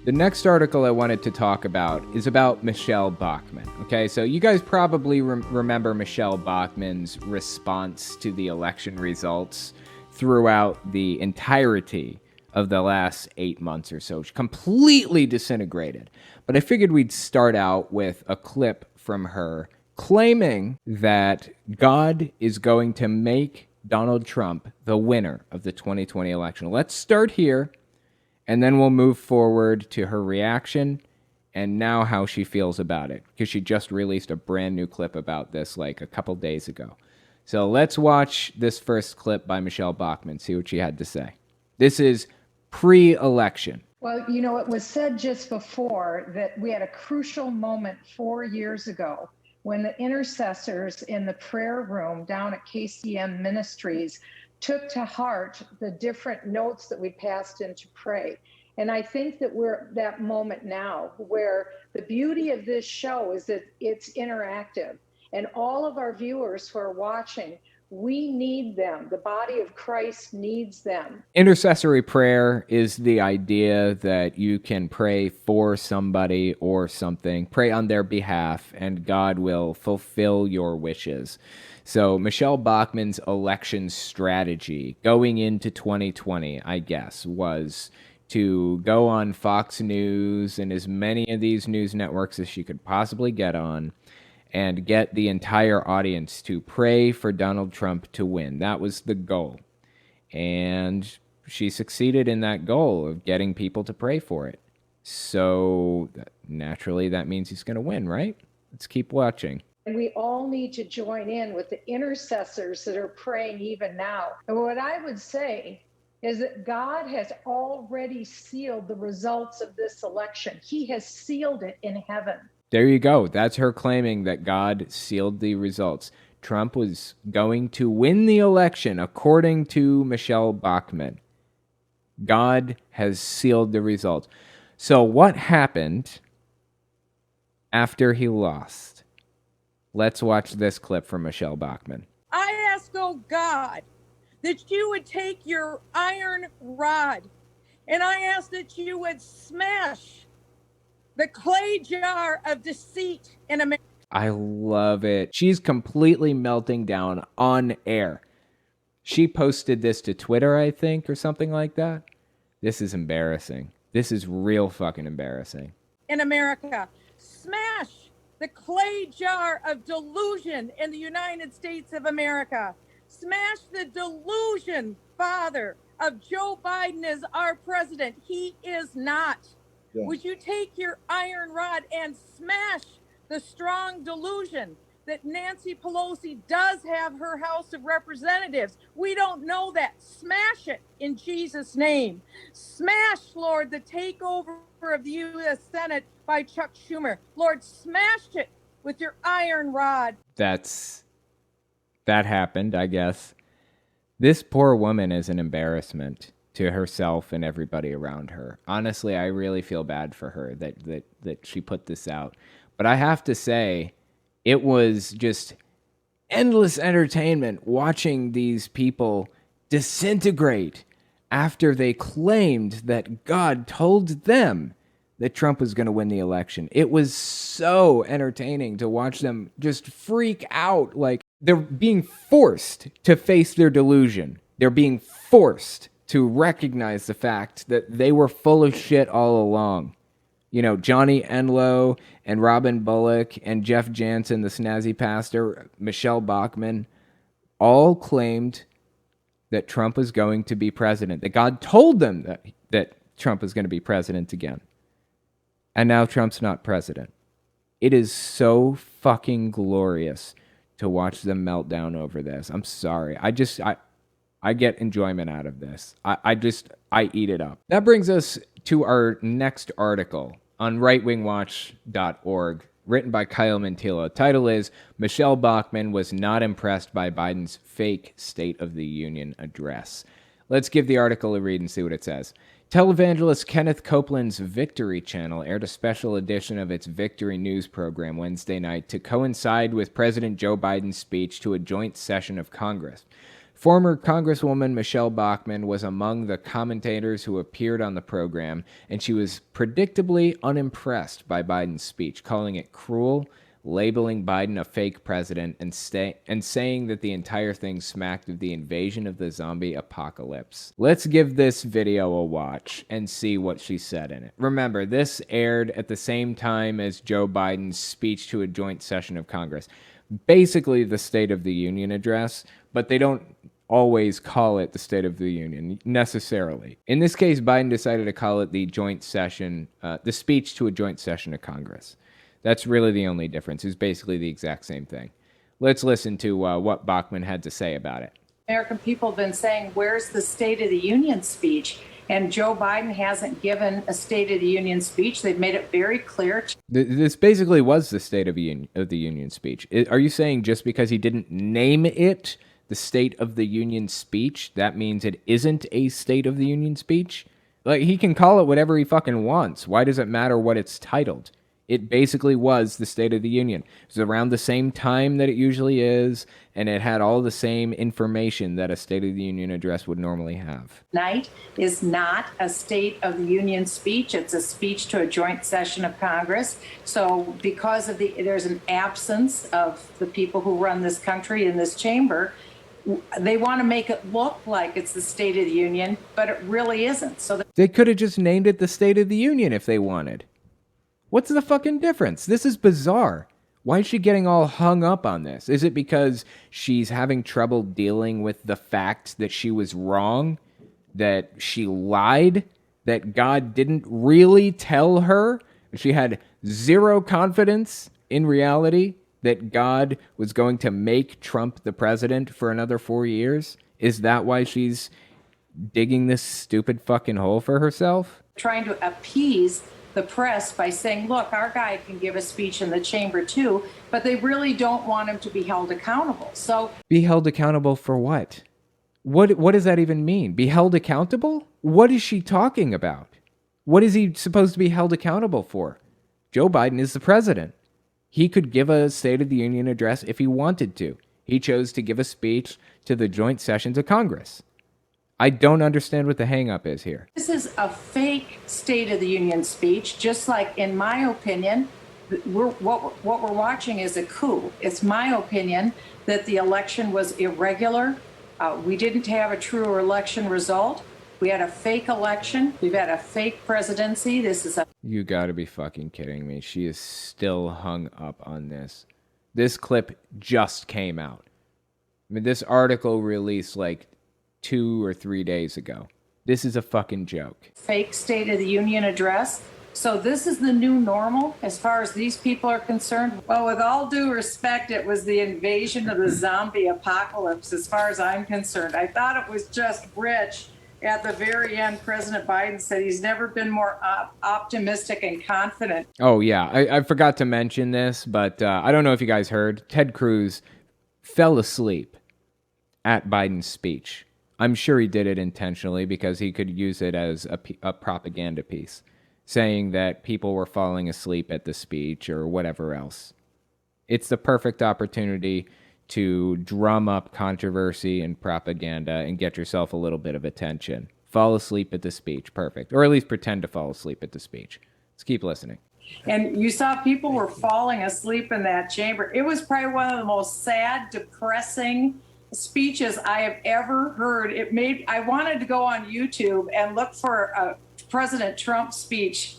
The next article I wanted to talk about is about Michelle Bachmann. Okay, so you guys probably remember Michelle Bachmann's response to the election results throughout the entirety of the last 8 months or so. She completely disintegrated. But I figured we'd start out with a clip from her claiming that God is going to make Donald Trump the winner of the 2020 election. Let's start here. And then we'll move forward to her reaction and now how she feels about it, because she just released a brand new clip about this like a couple days ago. So let's watch this first clip by Michelle Bachmann, see what she had to say. This is pre-election. Well, you know, it was said just before that we had a crucial moment 4 years ago when the intercessors in the prayer room down at KCM Ministries took to heart the different notes that we passed in to pray. And I think that we're at that moment now where the beauty of this show is that it's interactive. And all of our viewers who are watching, we need them. The body of Christ needs them. Intercessory prayer is the idea that you can pray for somebody or something, pray on their behalf, and God will fulfill your wishes. So Michelle Bachmann's election strategy going into 2020, I guess, was to go on Fox News and as many of these news networks as she could possibly get on and get the entire audience to pray for Donald Trump to win. That was the goal. And she succeeded in that goal of getting people to pray for it. So naturally, that means he's going to win, right? Let's keep watching. And we all need to join in with the intercessors that are praying even now. And what I would say is that God has already sealed the results of this election. He has sealed it in heaven. There you go. That's her claiming that God sealed the results. Trump was going to win the election, according to Michelle Bachmann. God has sealed the results. So what happened after he lost? Let's watch this clip from Michelle Bachmann. I ask, oh God, that you would take your iron rod, and I ask that you would smash the clay jar of deceit in America. I love it. She's completely melting down on air. She posted this to Twitter, I think, or something like that. This is embarrassing. This is real fucking embarrassing. In America, smash the clay jar of delusion in the United States of America. Smash the delusion, Father, of Joe Biden as our president. He is not. Yeah. Would you take your iron rod and smash the strong delusion that Nancy Pelosi does have her House of Representatives? We don't know that. Smash it in Jesus' name. Smash, Lord, the takeover of the U.S. Senate by Chuck Schumer. Lord, smash it with your iron rod. That happened, I guess. This poor woman is an embarrassment to herself and everybody around her. Honestly, I really feel bad for her that she put this out. But I have to say, it was just endless entertainment watching these people disintegrate after they claimed that God told them that Trump was going to win the election. It was so entertaining to watch them just freak out. Like, they're being forced to face their delusion. They're being forced to recognize the fact that they were full of shit all along. You know, Johnny Enlow and Robin Bullock and Jeff Jansen, the snazzy pastor, Michelle Bachmann, all claimed that Trump was going to be president, that God told them that Trump was going to be president again. And now Trump's not president. It is so fucking glorious to watch them melt down over this. I'm sorry. I get enjoyment out of this. I eat it up. That brings us to our next article on rightwingwatch.org, written by Kyle Mantilla. Title is, Michelle Bachmann was not impressed by Biden's fake State of the Union address. Let's give the article a read and see what it says. Televangelist Kenneth Copeland's Victory Channel aired a special edition of its Victory News program Wednesday night to coincide with President Joe Biden's speech to a joint session of Congress. Former Congresswoman Michelle Bachmann was among the commentators who appeared on the program, and she was predictably unimpressed by Biden's speech, calling it cruel, labeling Biden a fake president, and saying that the entire thing smacked of the invasion of the zombie apocalypse. Let's give this video a watch and see what she said in it. Remember, this aired at the same time as Joe Biden's speech to a joint session of Congress. Basically the State of the Union address, but they don't always call it the State of the Union necessarily. In this case, Biden decided to call it the joint session, the speech to a joint session of Congress. That's really the only difference. It's basically the exact same thing. Let's listen to what Bachmann had to say about it. American people have been saying, where's the State of the Union speech? And Joe Biden hasn't given a State of the Union speech. They've made it very clear. This basically was the State of the Union speech. Are you saying just because he didn't name it the State of the Union speech, that means it isn't a State of the Union speech? Like, he can call it whatever he fucking wants. Why does it matter what it's titled? It basically was the State of the Union. It was around the same time that it usually is, and it had all the same information that a State of the Union address would normally have. Tonight is not a State of the Union speech. It's a speech to a joint session of Congress. So because of there's an absence of the people who run this country in this chamber, they want to make it look like it's the State of the Union, but it really isn't. So they could have just named it the State of the Union if they wanted. What's the fucking difference? This is bizarre. Why is she getting all hung up on this? Is it because she's having trouble dealing with the fact that she was wrong, that she lied, that God didn't really tell her? She had zero confidence in reality that God was going to make Trump the president for another 4 years? Is that why she's digging this stupid fucking hole for herself? Trying to appease the press by saying, look, our guy can give a speech in the chamber too, but they really don't want him to be held accountable. So be held accountable for what? What does that even mean? Be held accountable? What is she talking about? What is he supposed to be held accountable for? Joe Biden is the president. He could give a State of the Union address if he wanted to. He chose to give a speech to the joint sessions of Congress. I don't understand what the hang-up is here. This is a fake State of the Union speech, just like, in my opinion, what we're watching is a coup. It's my opinion that the election was irregular. We didn't have a true election result. We had a fake election. We've had a fake presidency. This is a... You gotta be fucking kidding me. She is still hung up on this. This clip just came out. I mean, this article released like 2 or 3 days ago. This is a fucking joke. Fake State of the Union address. So this is the new normal as far as these people are concerned. Well, with all due respect, it was the invasion of the zombie apocalypse as far as I'm concerned. I thought it was just rich. At the very end, President Biden said he's never been more optimistic and confident. Oh, yeah. I forgot to mention this, but I don't know if you guys heard. Ted Cruz fell asleep at Biden's speech. I'm sure he did it intentionally because he could use it as a propaganda piece, saying that people were falling asleep at the speech or whatever else. It's the perfect opportunity to drum up controversy and propaganda and get yourself a little bit of attention. Fall asleep at the speech. Perfect. Or at least pretend to fall asleep at the speech. Let's keep listening. And you saw people were falling asleep in that chamber. It was probably one of the most sad, depressing speeches I have ever heard. I wanted to go on YouTube and look for a President Trump speech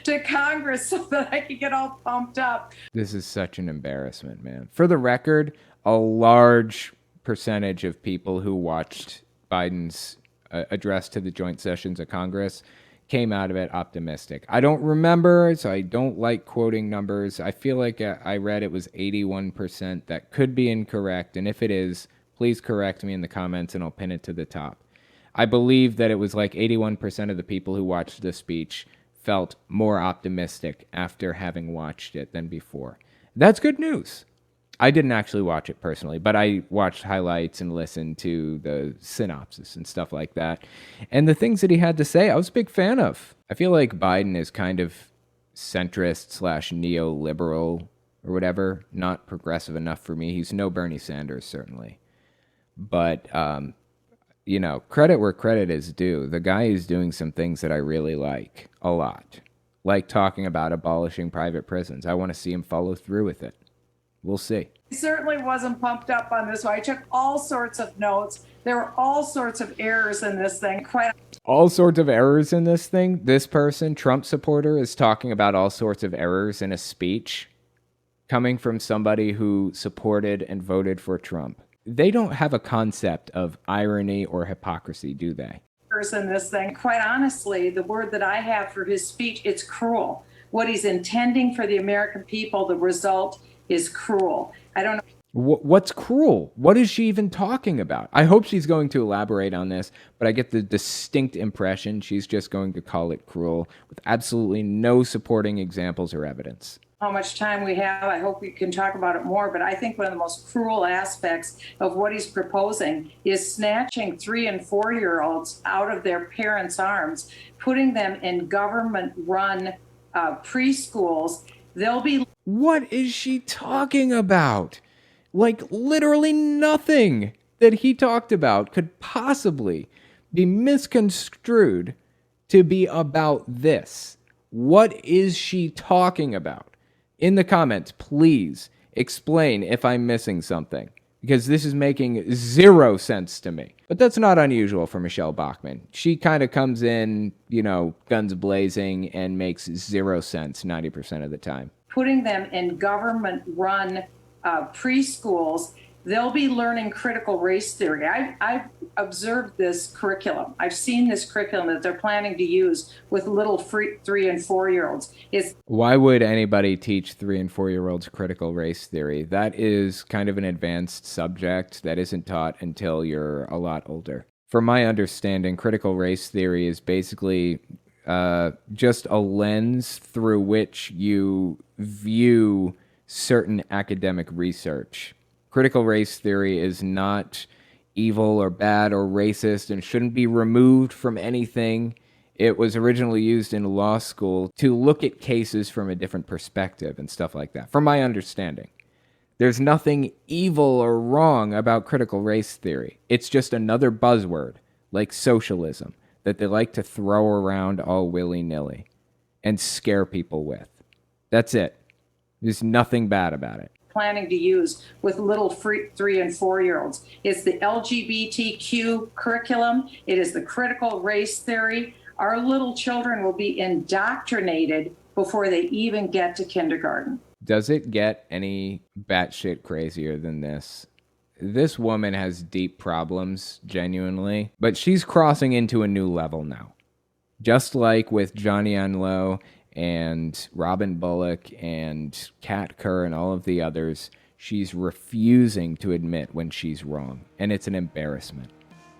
to Congress so that I could get all pumped up. This is such an embarrassment, man. For the record, a large percentage of people who watched Biden's address to the joint sessions of Congress came out of it optimistic. I don't remember, so I don't like quoting numbers. I feel like I read it was 81%. That could be incorrect, and if it is, please correct me in the comments and I'll pin it to the top. I believe that it was like 81% of the people who watched the speech felt more optimistic after having watched it than before. That's good news. I didn't actually watch it personally, but I watched highlights and listened to the synopsis and stuff like that. And the things that he had to say, I was a big fan of. I feel like Biden is kind of centrist / neoliberal or whatever, not progressive enough for me. He's no Bernie Sanders, certainly. But, credit where credit is due. The guy is doing some things that I really like a lot. Like talking about abolishing private prisons. I want to see him follow through with it. We'll see. I certainly wasn't pumped up on this one. I took all sorts of notes. There were all sorts of errors in this thing. All sorts of errors in this thing? This person, Trump supporter, is talking about all sorts of errors in a speech coming from somebody who supported and voted for Trump. They don't have a concept of irony or hypocrisy, do they? In this thing, quite honestly, the word that I have for his speech, it's cruel. What he's intending for the American people, the result is cruel. I don't know. What's cruel? What is she even talking about? I hope she's going to elaborate on this, but I get the distinct impression she's just going to call it cruel with absolutely no supporting examples or evidence. How much time we have, I hope we can talk about it more, but I think one of the most cruel aspects of what he's proposing is snatching 3- and 4-year-olds out of their parents' arms, putting them in government-run preschools. They'll be... What is she talking about? Like, literally nothing that he talked about could possibly be misconstrued to be about this. What is she talking about? In the comments, please explain if I'm missing something, because this is making zero sense to me. But that's not unusual for Michelle Bachmann. She kind of comes in, guns blazing and makes zero sense 90% of the time. Putting them in government-run preschools, they'll be learning critical race theory. I've observed this curriculum. I've seen this curriculum that they're planning to use with little 3- and 4-year-olds. Why would anybody teach 3- and 4-year-olds critical race theory? That is kind of an advanced subject that isn't taught until you're a lot older. From my understanding, critical race theory is basically just a lens through which you view certain academic research. Critical race theory is not evil or bad or racist and shouldn't be removed from anything. It was originally used in law school to look at cases from a different perspective and stuff like that, from my understanding. There's nothing evil or wrong about critical race theory. It's just another buzzword, like socialism, that they like to throw around all willy-nilly and scare people with. That's it. There's nothing bad about it. Planning to use with little 3- and 4-year-olds. It's the LGBTQ curriculum. It is the critical race theory. Our little children will be indoctrinated before they even get to kindergarten. Does it get any batshit crazier than this? This woman has deep problems, genuinely, but she's crossing into a new level now. Just like with Johnny Unlow and Robin Bullock and Kat Kerr and all of the others, she's refusing to admit when she's wrong, and it's an embarrassment.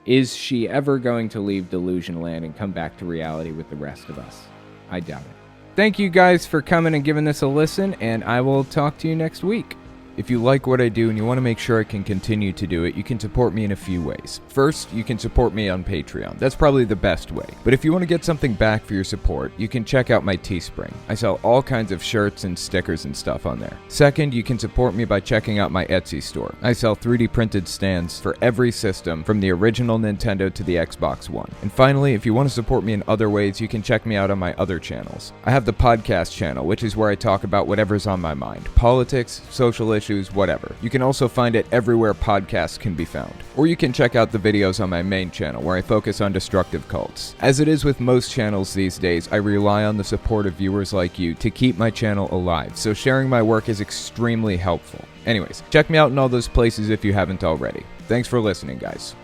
Is she ever going to leave Delusion Land and come back to reality with the rest of us? I doubt it. Thank you guys for coming and giving this a listen, and I will talk to you next week. If you like what I do and you want to make sure I can continue to do it, you can support me in a few ways. First, you can support me on Patreon. That's probably the best way. But if you want to get something back for your support, you can check out my Teespring. I sell all kinds of shirts and stickers and stuff on there. Second, you can support me by checking out my Etsy store. I sell 3D printed stands for every system, from the original Nintendo to the Xbox One. And finally, if you want to support me in other ways, you can check me out on my other channels. I have the podcast channel, which is where I talk about whatever's on my mind. Politics, social issues, whatever. You can also find it everywhere podcasts can be found. Or you can check out the videos on my main channel where I focus on destructive cults. As it is with most channels these days, I rely on the support of viewers like you to keep my channel alive, so sharing my work is extremely helpful. Anyways, check me out in all those places if you haven't already. Thanks for listening, guys.